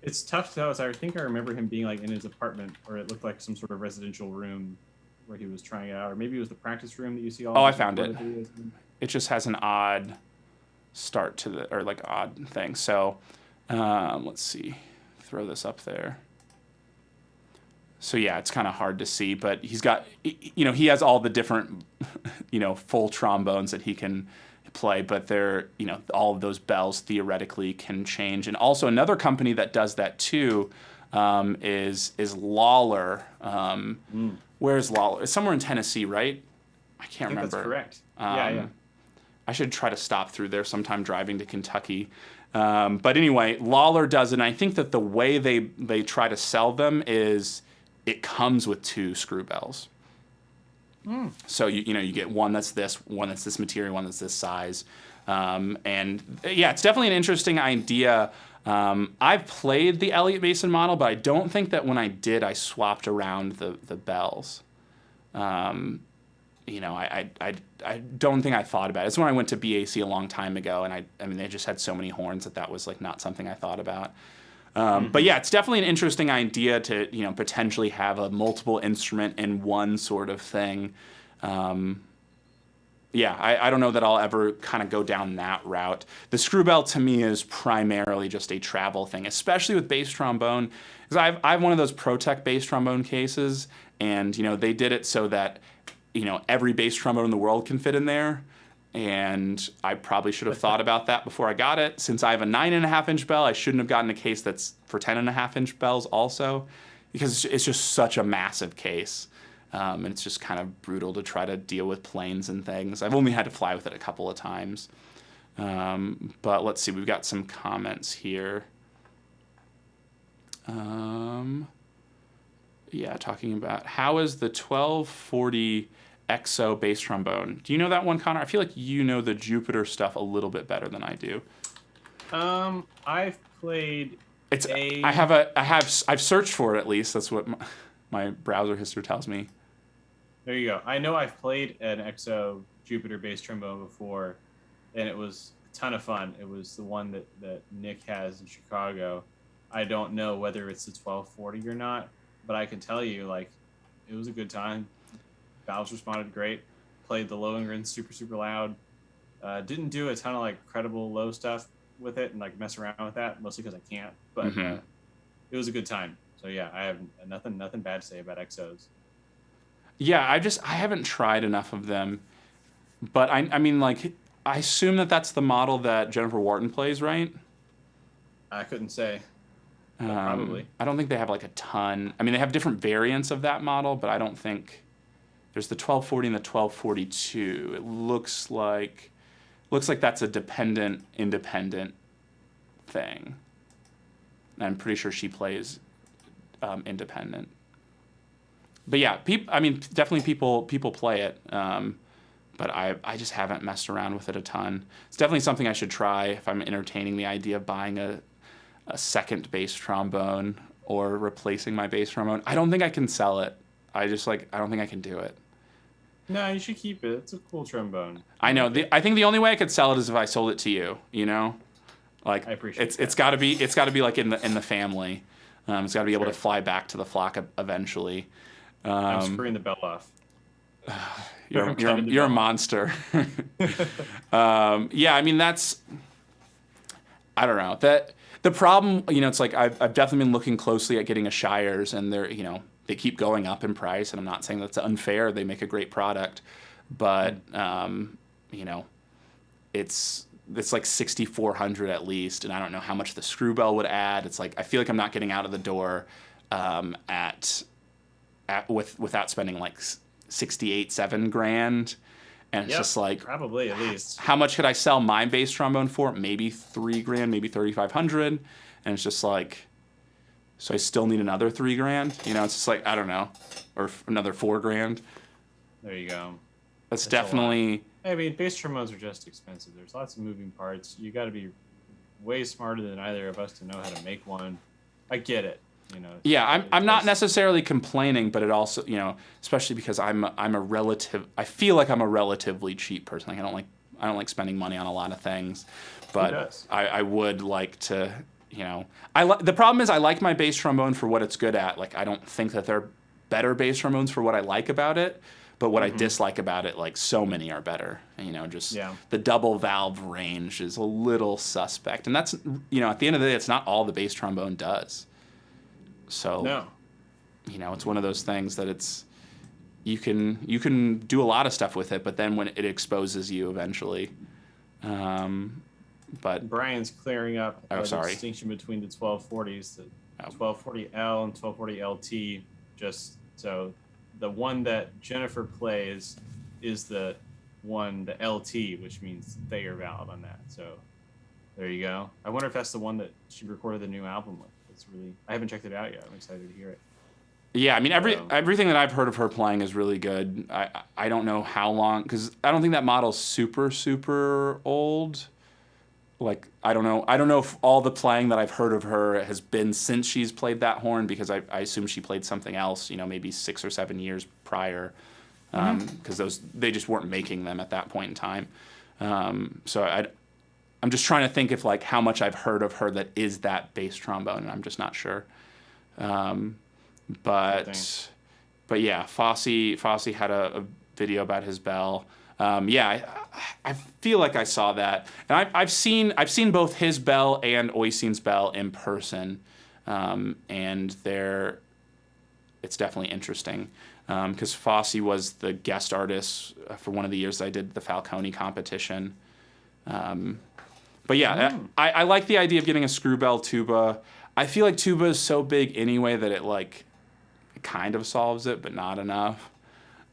It's tough to tell. I think I remember him being like in his apartment, or it looked like some sort of residential room where he was trying it out, or maybe it was the practice room that you see all. Oh, I found it. It just has an odd start or like odd thing. So let's see. Throw this up there. So yeah, it's kind of hard to see, but he's got, he has all the different, full trombones that he can play, but they're, all of those bells theoretically can change. And also another company that does that too is Lawler. Where's Lawler? It's somewhere in Tennessee, right? I can't remember. That's correct. Yeah. I should try to stop through there sometime driving to Kentucky. But anyway, Lawler does it, and I think that the way they try to sell them is it comes with 2 screw bells. So you get one that's this material, one that's this size, and yeah, it's definitely an interesting idea. I've played the Elliott Mason model, but I don't think that when I did, I swapped around the bells. I don't think I thought about it. It's when I went to BAC a long time ago, and I mean, they just had so many horns that was like not something I thought about. But yeah, it's definitely an interesting idea to potentially have a multiple instrument in one sort of thing. Yeah, I don't know that I'll ever kind of go down that route. The screw bell to me is primarily just a travel thing, especially with bass trombone, because I have one of those ProTech bass trombone cases, and they did it so that every bass trombone in the world can fit in there. And I probably should have thought about that before I got it. Since I have a 9.5-inch bell, I shouldn't have gotten a case that's for 10.5-inch bells also, because it's just such a massive case. And it's just kind of brutal to try to deal with planes and things. I've only had to fly with it a couple of times. But let's see, we've got some comments here. Yeah, talking about how is the 1240 EXO bass trombone. Do you know that one, Connor? I feel like you know the Jupiter stuff a little bit better than I do. I've played. I've searched for it at least. That's what my browser history tells me. There you go. I know I've played an EXO Jupiter bass trombone before, and it was a ton of fun. It was the one that Nick has in Chicago. I don't know whether it's the 1240 or not, but I can tell you, like, it was a good time. Valves responded great. Played the Lohengrin super, super loud. Didn't do a ton of like credible low stuff with it and like mess around with that, mostly because I can't. But it was a good time. So yeah, I have nothing bad to say about EXOs. Yeah, I haven't tried enough of them, but I mean, like, I assume that's the model that Jennifer Wharton plays, right? I couldn't say. Probably. I don't think they have like a ton. I mean, they have different variants of that model, but I don't think there's the 1240 and the 1242. It looks like that's a independent thing. I'm pretty sure she plays independent. But yeah, definitely people play it. But I just haven't messed around with it a ton. It's definitely something I should try if I'm entertaining the idea of buying a second bass trombone or replacing my bass trombone. I don't think I can sell it. I don't think I can do it. No, you should keep it. It's a cool trombone. I know. I think the only way I could sell it is if I sold it to you. Like, I appreciate it's got to be like in the family. It's got to be able to fly back to the flock eventually. I'm screwing the bell off. You're a monster. Yeah, I mean that's. I don't know that the problem. It's like I've definitely been looking closely at getting a Shires, and they keep going up in price, and I'm not saying that's unfair. They make a great product, but it's like $6,400 at least, and I don't know how much the screw bell would add. It's like I feel like I'm not getting out of the door without spending like $7,000, and it's just like probably at least how much could I sell my bass trombone for? Maybe $3,000, maybe $3,500, and it's just like. So I still need another $3,000. It's just like, I don't know, or another $4,000. There you go. That's definitely. I mean, bass trombones are just expensive. There's lots of moving parts. You got to be way smarter than either of us to know how to make one. I get it. Yeah, I'm not necessarily complaining, but it also, especially because I feel like I'm a relatively cheap person. Like I don't like spending money on a lot of things, but I would like to. The problem is I like my bass trombone for what it's good at. Like, I don't think that they're better bass trombones for what I like about it, but what I dislike about it, like, so many are better. The double valve range is a little suspect. And that's, at the end of the day, it's not all the bass trombone does. So, no. It's one of those things that you can do a lot of stuff with it, but then when it exposes you eventually, but Brian's clearing up the distinction between the 1240s, the 1240L and 1240LT. Just so the one that Jennifer plays is the LT, which means Thayer valve on that. So there you go. I wonder if that's the one that she recorded the new album with. It's really, I haven't checked it out yet. I'm excited to hear it. Yeah, I mean So, everything that I've heard of her playing is really good. I don't know how long because I don't think that model's super old. Like I don't know if all the playing that I've heard of her has been since she's played that horn because I assume she played something else, maybe 6 or 7 years prior, because they just weren't making them at that point in time. So I'm just trying to think if like how much I've heard of her that is that bass trombone, and I'm just not sure. Um, sure thing. but yeah, Fosse had a video about his bell. Yeah, I feel like I saw that, and I've seen both his bell and Oisin's bell in person, and it's definitely interesting because Fosse was the guest artist for one of the years I did the Falcone competition. But yeah, I like the idea of getting a screw bell tuba. I feel like tuba is so big anyway that it kind of solves it, but not enough.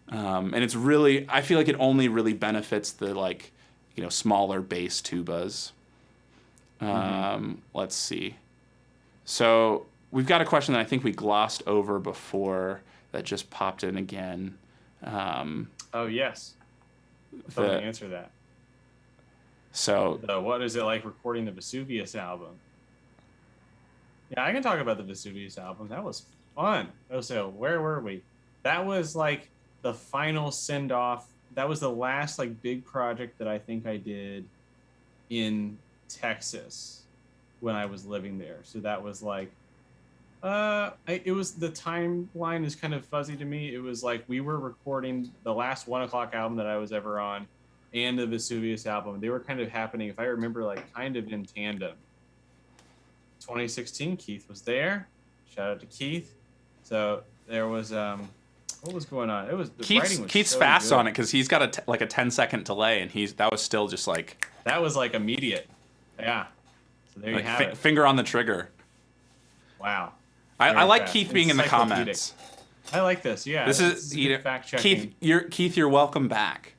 And I feel like it only really benefits the smaller bass tubas. Let's see. So we've got a question that I think we glossed over before that just popped in again. Oh yes, I thought The, I'd answer that. so What is it like recording the Vesuvius album? Yeah, I can talk about the Vesuvius album. That was fun. Oh, so where were we? That was like the final send off. That was the last like big project that I think I did in Texas when I was living there. So that was like, it was the timeline is kind of fuzzy to me. It was like we were recording the last 1 o'clock album that I was ever on, and the Vesuvius album. They were kind of happening, if I remember, like kind of in tandem. 2016, Keith was there. Shout out to Keith. So there was what was going on? It was the writing was Keith's so fast good. on it because he's got like a 10-second delay, and that was still just like That was like immediate. Yeah. So there you have it. finger on the trigger. Wow. I Very like fast. Keith being in the Encyclopedic. comments. I like this. Yeah. This is good fact checking. Keith, you're welcome back.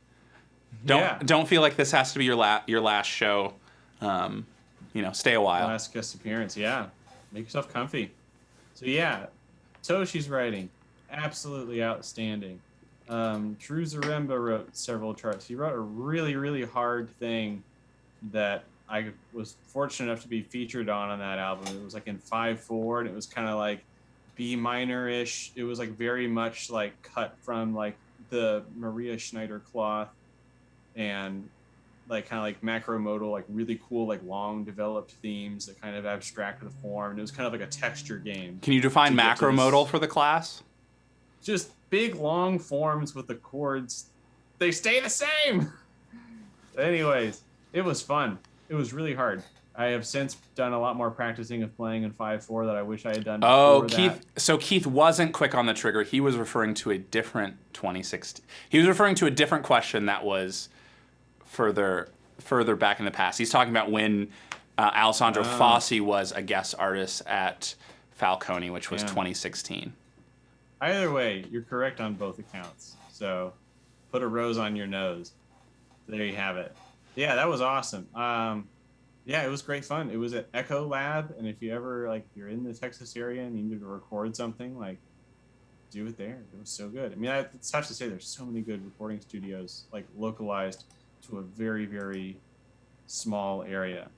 Yeah. Don't feel like this has to be your last show. Stay a while. Last guest appearance. Yeah. Make yourself comfy. So yeah, Toshi's writing, absolutely outstanding. Drew Zaremba wrote several charts. He wrote a really, really hard thing that I was fortunate enough to be featured on that album. It was like in 5/4, and it was kind of like B minor-ish. It was like very much like cut from like the Maria Schneider cloth, and like kind of like macromodal, like really cool, like long developed themes that kind of abstract the form. And it was kind of like a texture game. Can you define to get to macromodal this- for the class? Just big long forms with the chords. They stay the same. Anyways, it was fun. It was really hard. I have since done a lot more practicing of playing in 5/4 that I wish I had done before Oh, that. Keith. So Keith wasn't quick on the trigger. He was referring to a different 2016. He was referring to a different question that was further back in the past. He's talking about when Alessandro Fosse was a guest artist at Falcone, which was Yeah. 2016. Either way, you're correct on both accounts. So put a rose on your nose. There you have it. Yeah, that was awesome. Yeah, it was great fun. It was at Echo Lab, and if you ever if you're in the Texas area and you need to record something, do it there. It was so good. I mean, it's tough to say. There's so many good recording studios localized to a very, very small area.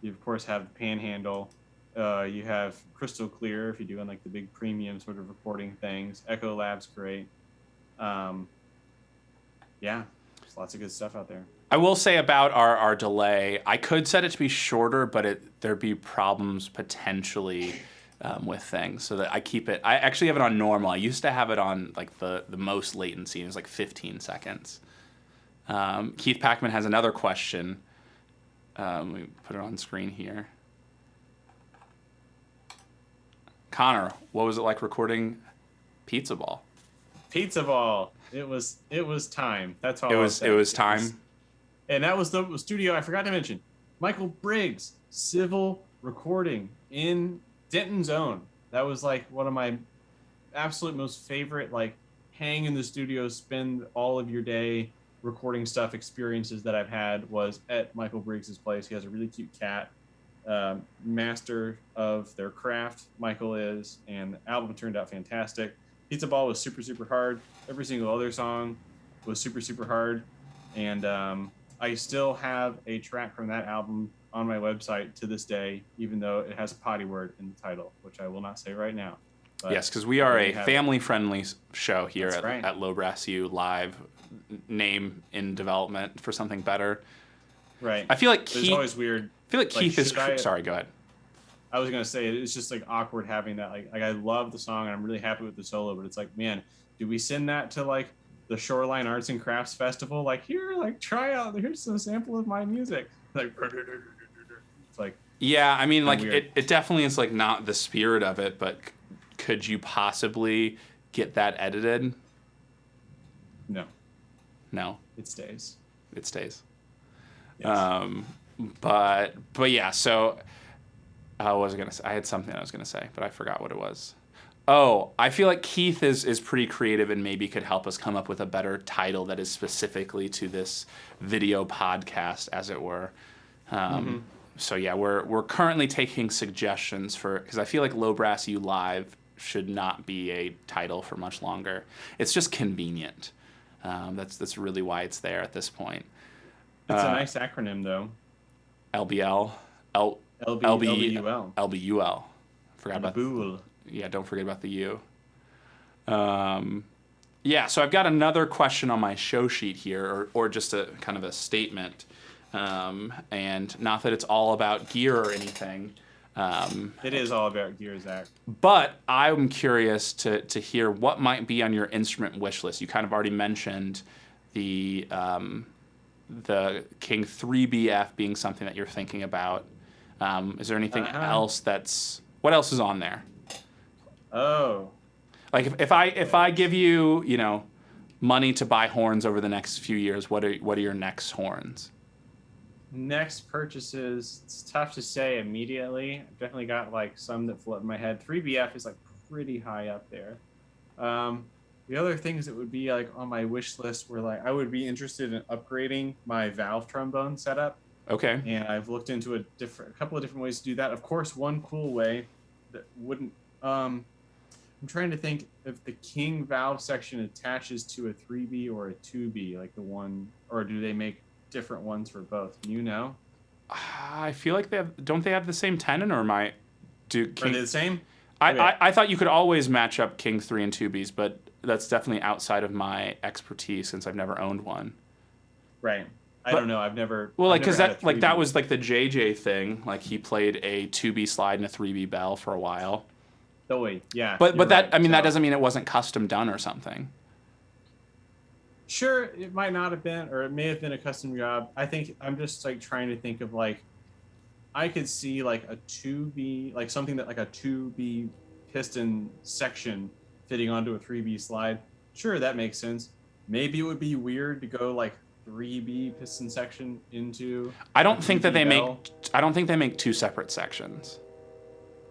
You of course have Panhandle. You have Crystal Clear if you're doing the big premium sort of recording things. Echo Lab's great. Yeah, there's lots of good stuff out there. I will say about our delay, I could set it to be shorter, but there'd be problems potentially with things, so that I keep it. I actually have it on normal. I used to have it on the most latency. It was 15 seconds. Keith Packman has another question. Let me put it on screen here. Connor, what was it like recording Pizza Ball? Pizza Ball. It was time. That's all. It was time. And that was the studio I forgot to mention. Michael Briggs, civil recording in Denton's Own. That was one of my absolute most favorite hang in the studio, spend all of your day recording stuff experiences that I've had was at Michael Briggs's place. He has a really cute cat. Master of their craft, Michael is, and the album turned out fantastic. Pizza Ball was super, super hard. Every single other song was super, super hard. And I still have a track from that album on my website to this day, even though it has a potty word in the title, which I will not say right now. But Yes, because we are there a you have it. family-friendly show here That's right. at Low Brass U Live, name in development for something better. Right. I feel like It's Keith. always weird. I feel like like, Keith is. should I- Sorry, go ahead. I was gonna say it's just like awkward having that. Like I love the song and I'm really happy with the solo, but it's like, man, do we send that to like the Shoreline Arts and Crafts Festival? Like here, like try out. Here's a sample of my music. Like it's like Yeah, I mean, like weird. it definitely is like not the spirit of it, but could you possibly get that edited? no, No, it stays. it stays. Yes. But yeah, so what was I gonna say? I had something I was gonna say, but I forgot what it was. Oh, I feel like Keith is pretty creative and maybe could help us come up with a better title that is specifically to this video podcast, as it were. So yeah, we're currently taking suggestions for, because I feel like Low Brass U Live should not be a title for much longer. It's just convenient. That's really why it's there at this point. It's a nice acronym though. LBL, LBUL. LBUL. Forgot about Bool. Yeah, don't forget about the U. Yeah, so I've got another question on my show sheet here, or just a kind of a statement. And not that it's all about gear or anything, It is all about gear, Zach. but I'm curious to hear what might be on your instrument wish list. You kind of already mentioned the King 3BF being something that you're thinking about. Is there anything else what else is on there? Oh, Like if I give you, money to buy horns over the next few years, what are your next horns? next purchases. It's tough to say immediately. I've definitely got like some that float in my head. 3BF is like pretty high up there. The other things that would be like on my wish list were like I would be interested in upgrading my valve trombone setup, Okay. and I've looked into a couple of different ways to do that. Of course, one cool way that wouldn't. I'm trying to think if the King valve section attaches to a 3B or a 2B, like the one, or do they make different ones for both? You know, I feel like don't they have the same tenon, or are they the same? I thought you could always match up King 3 and 2Bs, but that's definitely outside of my expertise since I've never owned one. Right. I But- don't know. I've never. Well, like, I've never because had a that like that 3B. was like the JJ thing. Like he played a 2B slide and a 3B bell for a while. Oh wait, yeah. But you're that right. I mean that So- doesn't mean it wasn't custom done or something. Sure, it might not have been, or it may have been a custom job. I think I'm just like trying to think of like, I could see like a 2B, like something that like a 2B piston section fitting onto a 3B slide. Sure, that makes sense. Maybe it would be weird to go like 3B piston section into. I don't think that 3B they bell. I don't think they make two separate sections.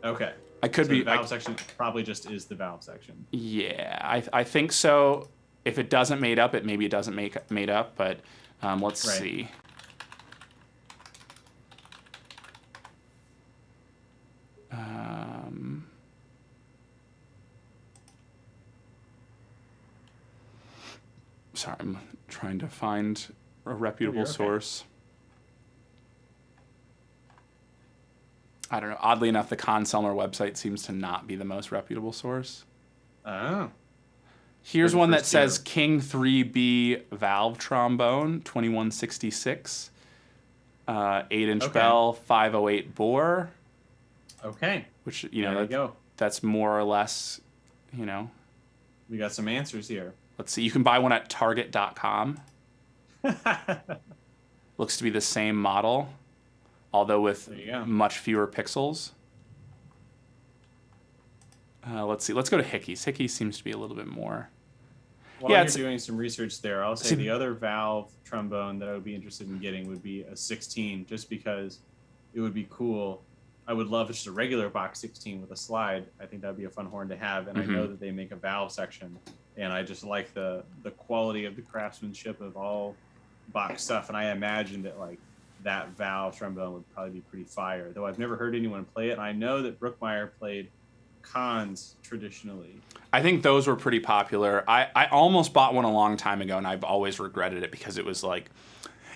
Okay. I could So be the valve section probably just is the valve section. Yeah, I think so. If it doesn't made up, maybe it doesn't make made up. But let's Right. see. Sorry, I'm trying to find a reputable you're okay. source. I don't know. Oddly enough, the Conselmer website seems to not be the most reputable source. Oh. Here's the one that first says year. King 3B valve trombone, 2166, 8-inch Okay. bell, 508 bore, Okay. which There you go. that's more or less, you know. We got some answers here. Let's see. You can buy one at Target.com. Looks to be the same model, although with There you go. much fewer pixels. Let's see. Let's go to Hickey's. Hickey's seems to be a little bit more. While Yeah, you're it's- doing some research there, I'll say See- the other valve trombone that I would be interested in getting would be a 16, just because it would be cool. I would love just a regular box 16 with a slide. I think that'd be a fun horn to have, and I know that they make a valve section, and I just like the quality of the craftsmanship of all box stuff, and I imagine that like that valve trombone would probably be pretty fire. Though I've never heard anyone play it, and I know that Brookmeyer played cons traditionally. I think those were pretty popular. I almost bought one a long time ago, and I've always regretted it because it was like,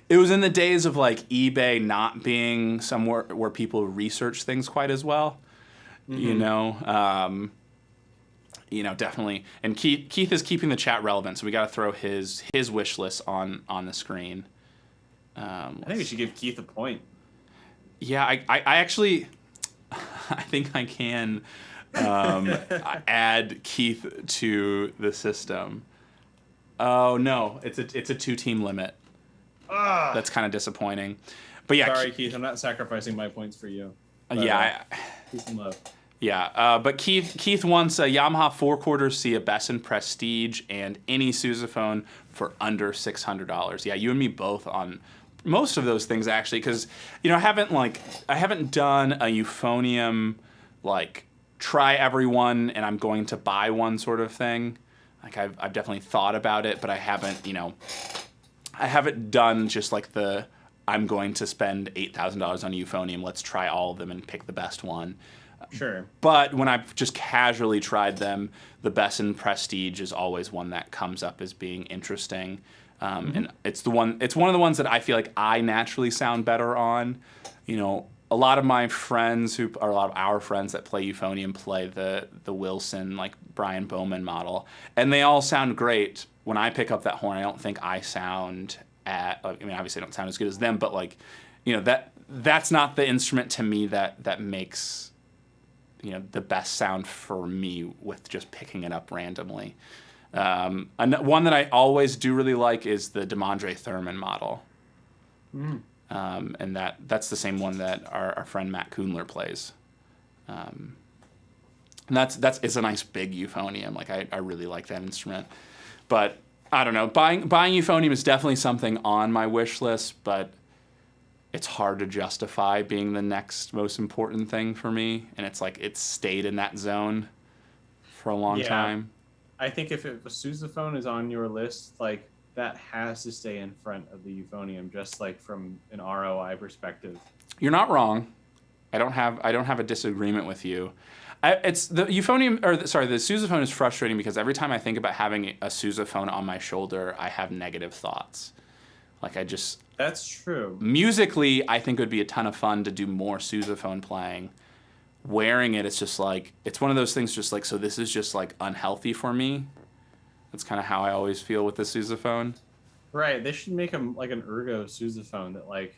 it was in the days of like eBay not being somewhere where people research things quite as well. You know, definitely. And Keith is keeping the chat relevant, so we got to throw his wish list on the screen. I think we should give Keith a point. Yeah, I actually, I think I can add Keith to the system. Oh no, it's a 2-team limit. That's kind of disappointing. But yeah, sorry, Keith, I'm not sacrificing my points for you. But, yeah, peace and love. Yeah, but Keith wants a Yamaha 4/4 C, a Besson Prestige, and any sousaphone for under $600. Yeah, you and me both on most of those things actually, because I haven't done a euphonium like try everyone and I'm going to buy one sort of thing. Like I've definitely thought about it, but I haven't done just like the I'm going to spend $8,000 on a euphonium. Let's try all of them and pick the best one. Sure. But when I've just casually tried them, the Besson Prestige is always one that comes up as being interesting. And it's one of the ones that I feel like I naturally sound better on. A lot of my friends a lot of our friends that play euphonium play the Wilson, like Brian Bowman model, and they all sound great. When I pick up that horn, I don't think I sound obviously I don't sound as good as them, but like, that's not the instrument to me that makes the best sound for me with just picking it up randomly. One that I always do really like is the DeMondre Thurman model. And that's the same one that our friend Matt Kuhnler plays. And it's a nice big euphonium. Like I really like that instrument. But I don't know, buying euphonium is definitely something on my wish list, but it's hard to justify being the next most important thing for me. And it's like it's stayed in that zone for a long time. I think if a sousaphone is on your list, like that has to stay in front of the euphonium, just like from an ROI perspective. You're not wrong. I don't have a disagreement with you. It's the euphonium, the sousaphone is frustrating because every time I think about having a sousaphone on my shoulder, I have negative thoughts. Like That's true. Musically, I think it would be a ton of fun to do more sousaphone playing. Wearing it, it's just like, it's one of those things just like, so this is just like unhealthy for me. That's kind of how I always feel with the sousaphone. Right. They should make them like an ergo sousaphone that like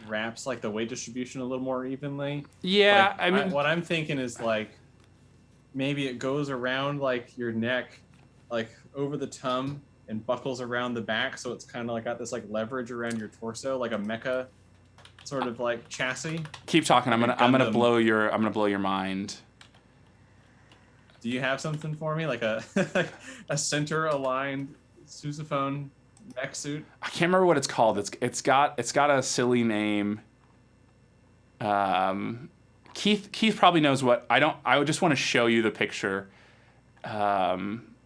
wraps like the weight distribution a little more evenly. Yeah, like, what I'm thinking is like maybe it goes around like your neck, like over the tum and buckles around the back, so it's kind of like got this like leverage around your torso, like a mecha sort of like chassis. Keep talking. I'm gonna blow your mind. Do you have something for me, like a a center aligned sousaphone mech suit? I can't remember what it's called. It's got a silly name. Keith probably knows what. I just want to show you the picture. I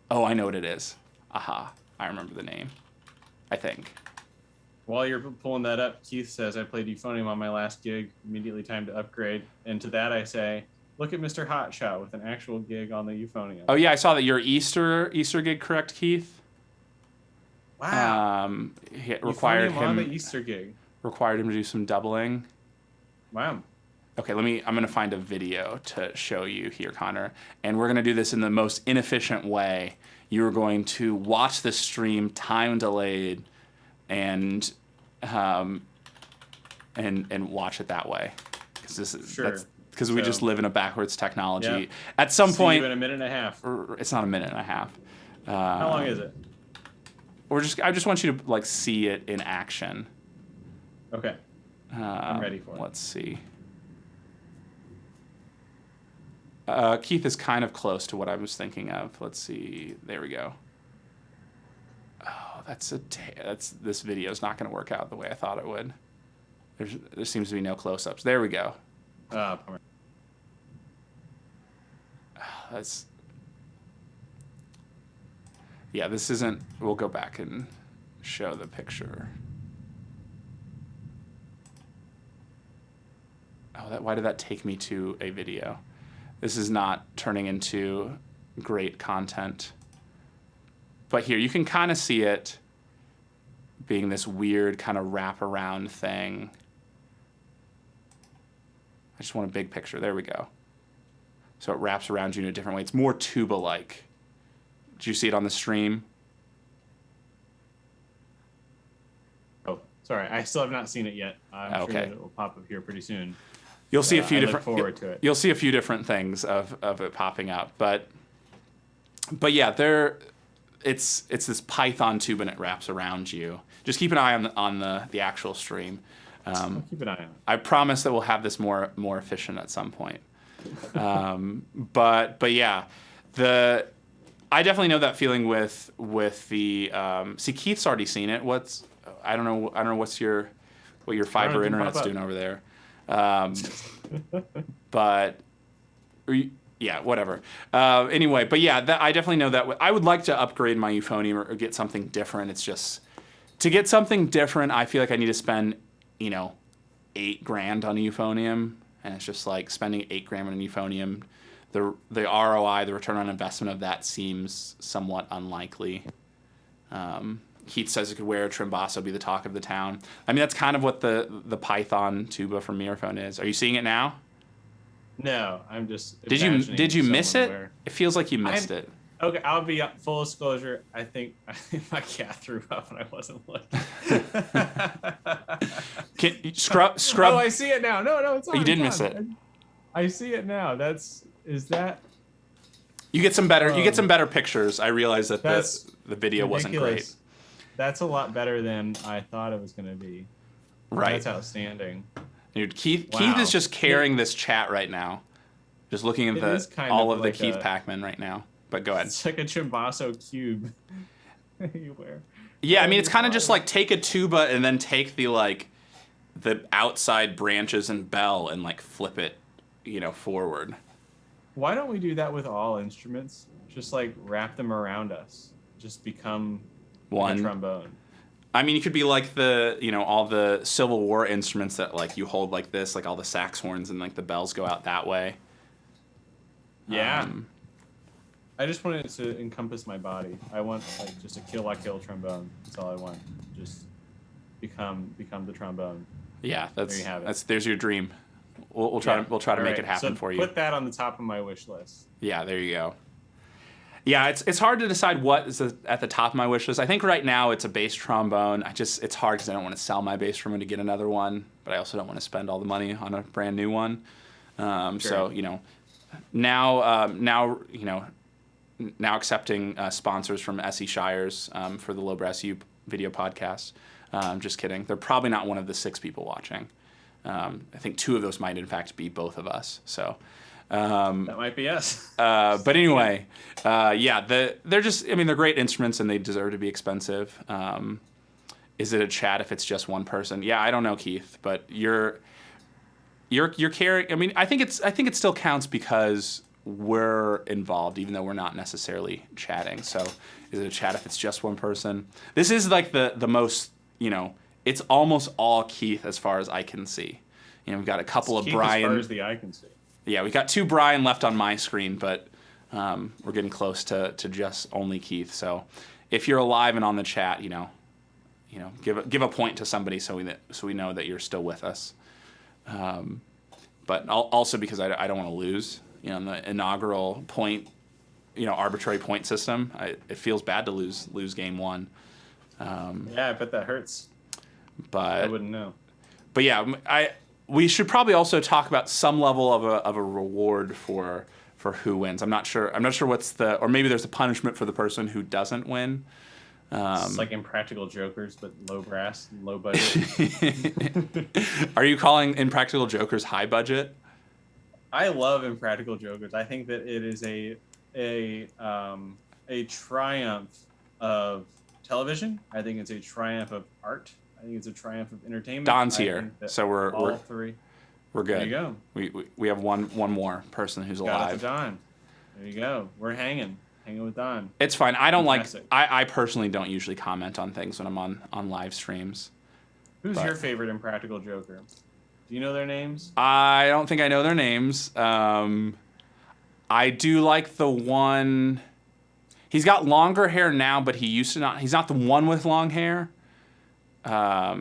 know what it is. Aha! I remember the name. I think. While you're pulling that up, Keith says, I played euphonium on my last gig, immediately time to upgrade. And to that I say, look at Mr. Hotshot with an actual gig on the euphonium. Oh yeah, I saw that your Easter gig, correct, Keith? Wow. Required him on the Easter gig. Required him to do some doubling. Wow. Okay, I'm gonna find a video to show you here, Connor. And we're gonna do this in the most inefficient way. You're going to watch the stream time delayed and watch it that way, because we just live in a backwards technology. Yep. At some point, in a minute and a half. It's not a minute and a half. How long is it? I just want you to like see it in action. Okay. I'm ready for it. Let's see. Keith is kind of close to what I was thinking of. Let's see. There we go. Oh, this video is not going to work out the way I thought it would. There seems to be no close-ups. There we go. This isn't. We'll go back and show the picture. Oh, why did that take me to a video? This is not turning into great content. But here, you can kind of see it being this weird kind of wraparound thing. I just want a big picture. There we go. So it wraps around you in a different way. It's more tuba-like. Did you see it on the stream? Oh, sorry. I still have not seen it yet. I'm sure Okay. that it will pop up here pretty soon. You'll see a few I look different. forward to it. You'll see a few different things of it popping up, but yeah, it's this Python tube and it wraps around you. Just keep an eye on the actual stream. I'll keep an eye on it. I promise that we'll have this more efficient at some point. But yeah, I definitely know that feeling with the see, Keith's already seen it. I don't know what your fiber internet's doing over there. But yeah, whatever. Anyway, but yeah, I definitely know that I would like to upgrade my euphonium or get something different. It's just to get something different, I feel like I need to spend, $8,000 on a euphonium, and it's just like spending $8,000 on a euphonium. The ROI, the return on investment of that seems somewhat unlikely. Keith says it could wear a Trimbasso, be the talk of the town. I mean, that's kind of what the Python tuba from Miraphone is. Are you seeing it now? No, I'm just. Did you miss it? Where... It feels like you missed it. Okay, I'll be full disclosure. I think my cat threw up and I wasn't looking. Can you scrub? Oh, I see it now. No, it's on. You didn't it's miss on. it. I see it now. Is that? You get some better pictures. I realize that the video wasn't great. That's a lot better than I thought it was going to be. Right. That's outstanding. Dude, Keith Wow. is just carrying this chat right now. Just looking at all of the Keith Packman right now. But go ahead. It's like a Trimbasso cube you wear. Yeah, I mean, it's kind of just like take a tuba and then take the outside branches and bell and flip it, forward. Why don't we do that with all instruments? Just wrap them around us. Just become one a trombone. I mean, you could be like all the Civil War instruments that you hold like this, all the sax horns and the bells go out that way. Yeah. I just want it to encompass my body. I want just a kill-la-kill trombone. That's all I want. Just become the trombone. Yeah, there you have it. There's your dream. We'll try to make it happen for you. Put that on the top of my wish list. Yeah, there you go. Yeah, it's hard to decide what is at the top of my wish list. I think right now it's a bass trombone. It's hard because I don't want to sell my bass trombone to get another one, but I also don't want to spend all the money on a brand new one. Sure. So now accepting sponsors from SE Shires for the Low Brass U video podcast. Just kidding. They're probably not one of the 6 people watching. I think 2 of those might in fact be both of us. So. That might be us. But anyway, they're just, they're great instruments and they deserve to be expensive. Is it a chat if it's just one person? Yeah, I don't know, Keith, but you're carrying, I think it still counts because we're involved, even though we're not necessarily chatting. So is it a chat if it's just one person? This is the most, it's almost all Keith as far as I can see. We've got a couple of Keith Brian. As far as the eye can see. Yeah, we got 2 Brian left on my screen, but we're getting close to just only Keith. So if you're alive and on the chat, give a point to somebody so we know that you're still with us. But also because I don't want to lose. In the inaugural point, arbitrary point system, it feels bad to lose game 1. Yeah, I bet that hurts. But I wouldn't know. But yeah, we should probably also talk about some level of a reward for who wins. I'm not sure what's or maybe there's a punishment for the person who doesn't win. It's like Impractical Jokers, but low brass, low budget. Are you calling Impractical Jokers high budget? I love Impractical Jokers. I think that it is a triumph of television. I think it's a triumph of art. I think it's a triumph of entertainment. Don's here, so we're 3. We're good. There you go. We have one more person who's alive. Got it to Don. There you go. We're hanging with Don. It's fine. I don't I personally don't usually comment on things when I'm on live streams. Who's your favorite Impractical Joker? Do you know their names? I don't think I know their names. I do like the one. He's got longer hair now, but he used to not. He's not the one with long hair. Let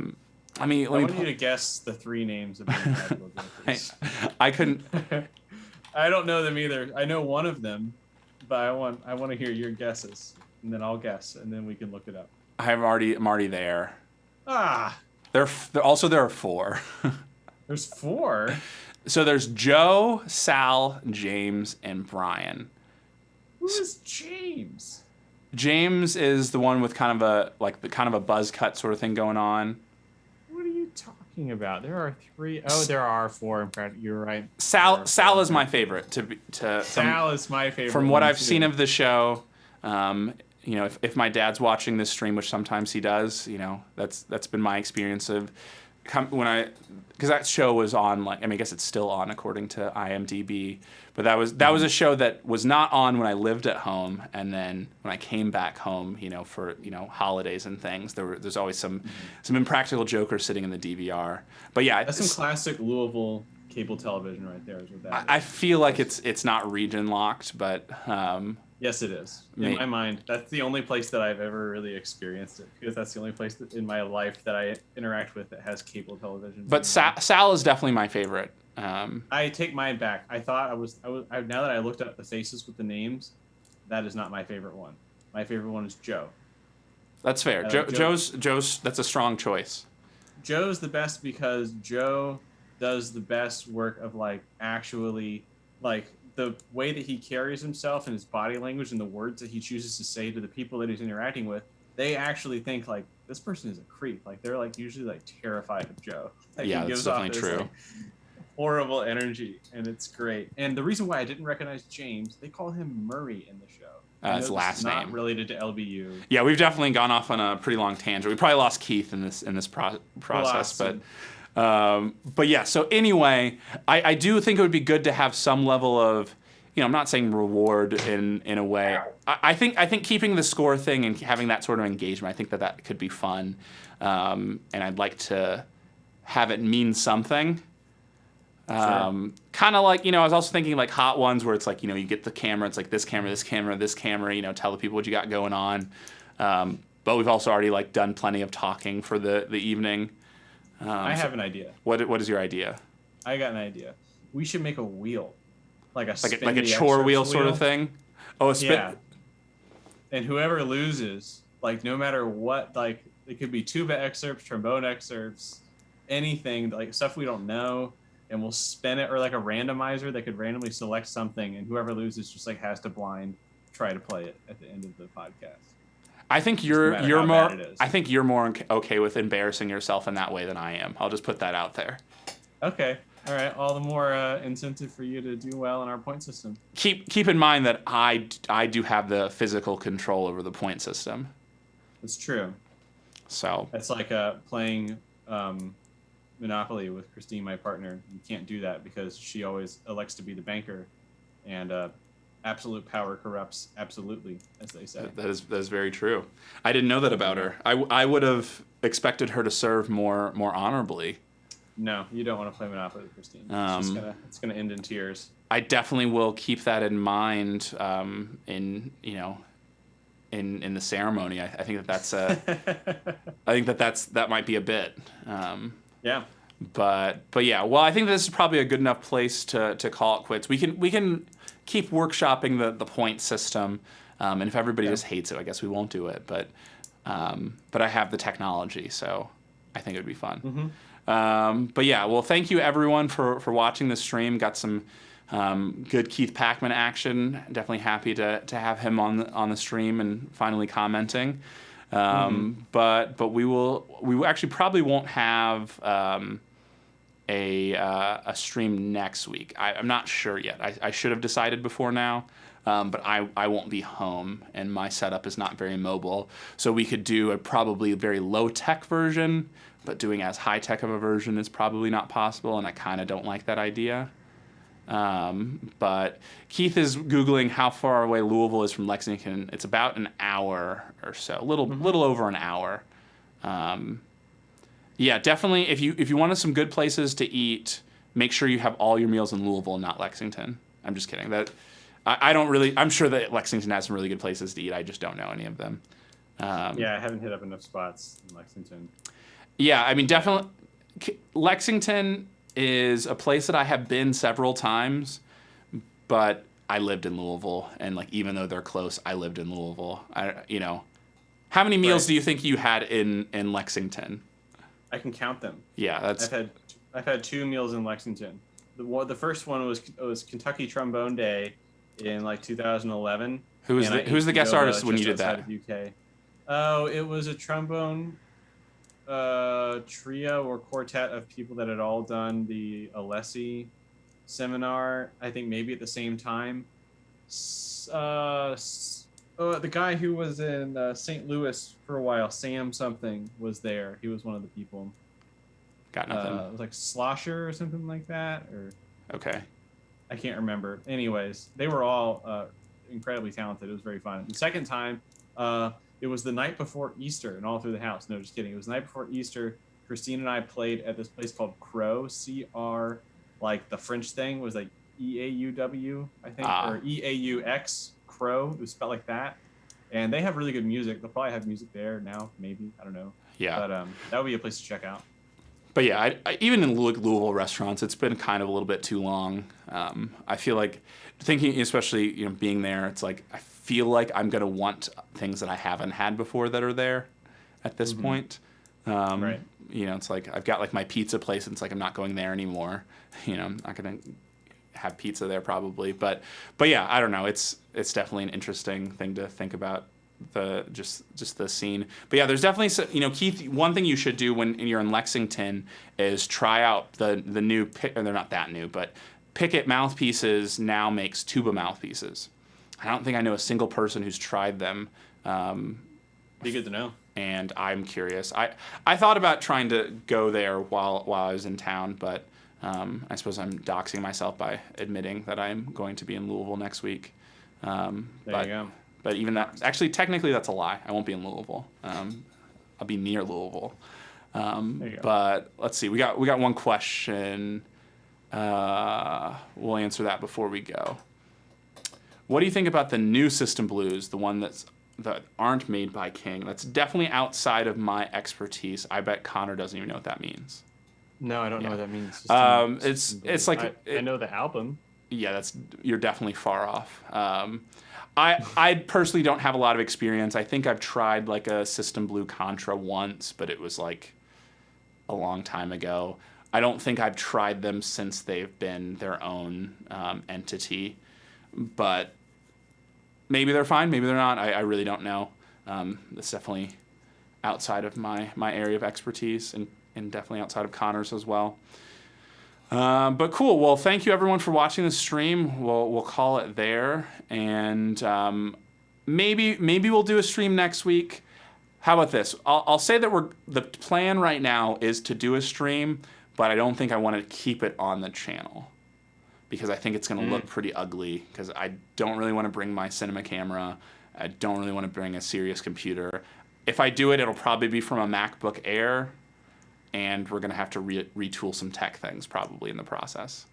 me I want you to guess the 3 names of the Impractical Jokers. I couldn't. I don't know them either. I know one of them, but I want to hear your guesses, and then I'll guess, and then we can look it up. I'm already there. Ah, There are 4. there's 4. So there's Joe, Sal, James, and Brian. Who is James? James is the one with kind of a buzz cut sort of thing going on. What are you talking about? There are 3. Oh, there are 4. In fact, you're right. Sal is my favorite. Sal is my favorite. From what I've seen of the show, if my dad's watching this stream, which sometimes he does, that's been my experience of because that show was on I guess it's still on according to IMDb, but that was a show that was not on when I lived at home, and then when I came back home, for holidays and things, there's always some Impractical Jokers sitting in the DVR. But yeah, that's some classic Louisville cable television right there. Is what that I feel like it's not region locked, but yes, it is. In my mind, that's the only place that I've ever really experienced it, because that's the only place in my life that I interact with that has cable television. But Sal is definitely my favorite. I take mine back. I thought I was now that I looked up the faces with the names, that is not my favorite one. My favorite one is Joe. That's fair. Joe's that's a strong choice. Joe's the best because Joe does the best work of actually the way that he carries himself and his body language and the words that he chooses to say to the people that he's interacting with. They actually think this person is a creep. They're usually terrified of Joe. Yeah, that's definitely true. Horrible energy, and it's great. And the reason why I didn't recognize James, they call him Murray in the show. His last name. Not related to LBU. Yeah, we've definitely gone off on a pretty long tangent. We probably lost Keith in this process, but yeah. So anyway, I do think it would be good to have some level of, I'm not saying reward in a way. I think keeping the score thing and having that sort of engagement, I think that could be fun, and I'd like to have it mean something. Sure. Kind of I was also thinking Hot Ones, where it's you get the camera, it's this camera, this camera, this camera, tell the people what you got going on. But we've also already done plenty of talking for the evening. I have an idea. What is your idea? I got an idea. We should make a wheel, like a chore wheel sort of thing. Oh, a spin. Yeah. And whoever loses, no matter what, it could be tuba excerpts, trombone excerpts, anything, stuff we don't know, and we'll spin it, or a randomizer that could randomly select something, and whoever loses just has to blind try to play it at the end of the podcast. I think you're more. I think you're more okay with embarrassing yourself in that way than I am. I'll just put that out there. Okay. All right. All the more incentive for you to do well in our point system. Keep in mind that I do have the physical control over the point system. That's true. So it's like playing Monopoly with Christine, my partner. You can't do that because she always elects to be the banker, and absolute power corrupts absolutely, as they say. That is very true. I didn't know that about her. I would have expected her to serve more honorably. No, you don't want to play Monopoly with Christine. It's gonna end in tears. I definitely will keep that in mind in the ceremony. I think that's that might be a bit. Yeah. But yeah, well, I think this is probably a good enough place to call it quits. We can keep workshopping the point system, and if everybody just hates it, I guess we won't do it. But I have the technology, so I think it would be fun. Mm-hmm. But yeah, well, thank you everyone for watching the stream. Got some good Keith Packman action. Definitely happy to have him on the stream and finally commenting. But we actually probably won't have a stream next week. I'm not sure yet. I should have decided before now. But I won't be home, and my setup is not very mobile. So we could do a probably very low-tech version, but doing as high-tech of a version is probably not possible, and I kind of don't like that idea. But Keith is Googling how far away Louisville is from Lexington. It's about an hour or so, little over an hour. Yeah, definitely, if you wanted some good places to eat, make sure you have all your meals in Louisville, not Lexington. I'm just kidding. I don't really. I'm sure that Lexington has some really good places to eat. I just don't know any of them. Yeah, I haven't hit up enough spots in Lexington. Yeah, I mean, definitely. Lexington is a place that I have been several times, but I lived in Louisville, and like even though they're close, I lived in Louisville. How many meals Right. do you think you had in Lexington? I can count them. Yeah, that's I've had 2 meals in Lexington. The first one was Kentucky Trombone Day in like 2011. who's and I who's the ate guest Qdoba artist when you just did outside that? of UK. Oh, it was a trombone trio or quartet of people that had all done the Alessi seminar. I think maybe at the same time. The guy who was in St. Louis for a while, Sam something, was there. He was one of the people. Got nothing. It was like Slosher or something like that, or Okay. I can't remember. Anyways, they were all incredibly talented. It was very fun. The second time, it was the night before Easter and all through the house. No, just kidding. It was the night before Easter. Christine and I played at this place called Crow, CR, like the French thing was like EAUW, I think, or EAUX, Crow. It was spelled like that. And they have really good music. They'll probably have music there now, maybe. I don't know. Yeah. But that would be a place to check out. But yeah, even in Louisville restaurants, it's been kind of a little bit too long. I feel like thinking, especially being there, it's like I feel like I'm gonna want things that I haven't had before that are there at this point. Right. It's like I've got like my pizza place, and it's like I'm not going there anymore. I'm not gonna have pizza there probably. But yeah, I don't know. It's definitely an interesting thing to think about. Just the scene. But yeah, there's definitely Keith, one thing you should do when you're in Lexington is try out the new or they're not that new, but Pickett mouthpieces now makes tuba mouthpieces. I don't think I know a single person who's tried them. Be good to know. And I'm curious. I thought about trying to go there while I was in town, but I suppose I'm doxing myself by admitting that I'm going to be in Louisville next week. There you go. But even that, actually, technically, that's a lie. I won't be in Louisville. I'll be near Louisville. There you go. But let's see. We got one question. We'll answer that before we go. What do you think about the new System Blues, the one that aren't made by King? That's definitely outside of my expertise. I bet Connor doesn't even know what that means. No, I don't know what that means. It's like I know the album. Yeah, you're definitely far off. I personally don't have a lot of experience. I think I've tried like a System Blue Contra once, but it was like a long time ago. I don't think I've tried them since they've been their own entity, but maybe they're fine, maybe they're not. I really don't know. It's definitely outside of my area of expertise and definitely outside of Connor's as well. But cool. Well, thank you everyone for watching the stream. We'll call it there, and maybe we'll do a stream next week. How about this? I'll say that the plan right now is to do a stream, but I don't think I want to keep it on the channel because I think it's going to look pretty ugly. Because I don't really want to bring my cinema camera. I don't really want to bring a serious computer. If I do it, it'll probably be from a MacBook Air. And we're going to have to retool some tech things probably in the process.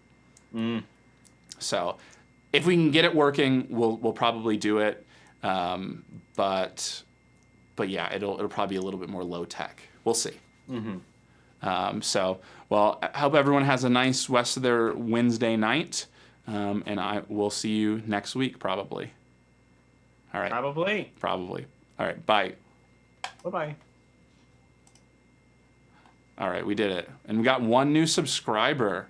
So if we can get it working, we'll probably do it. But yeah, it'll probably be a little bit more low tech. We'll see. Well, I hope everyone has a nice rest of their Wednesday night. And I will see you next week probably. All right. Probably. All right. Bye. Bye-bye. All right, we did it. And we got one new subscriber.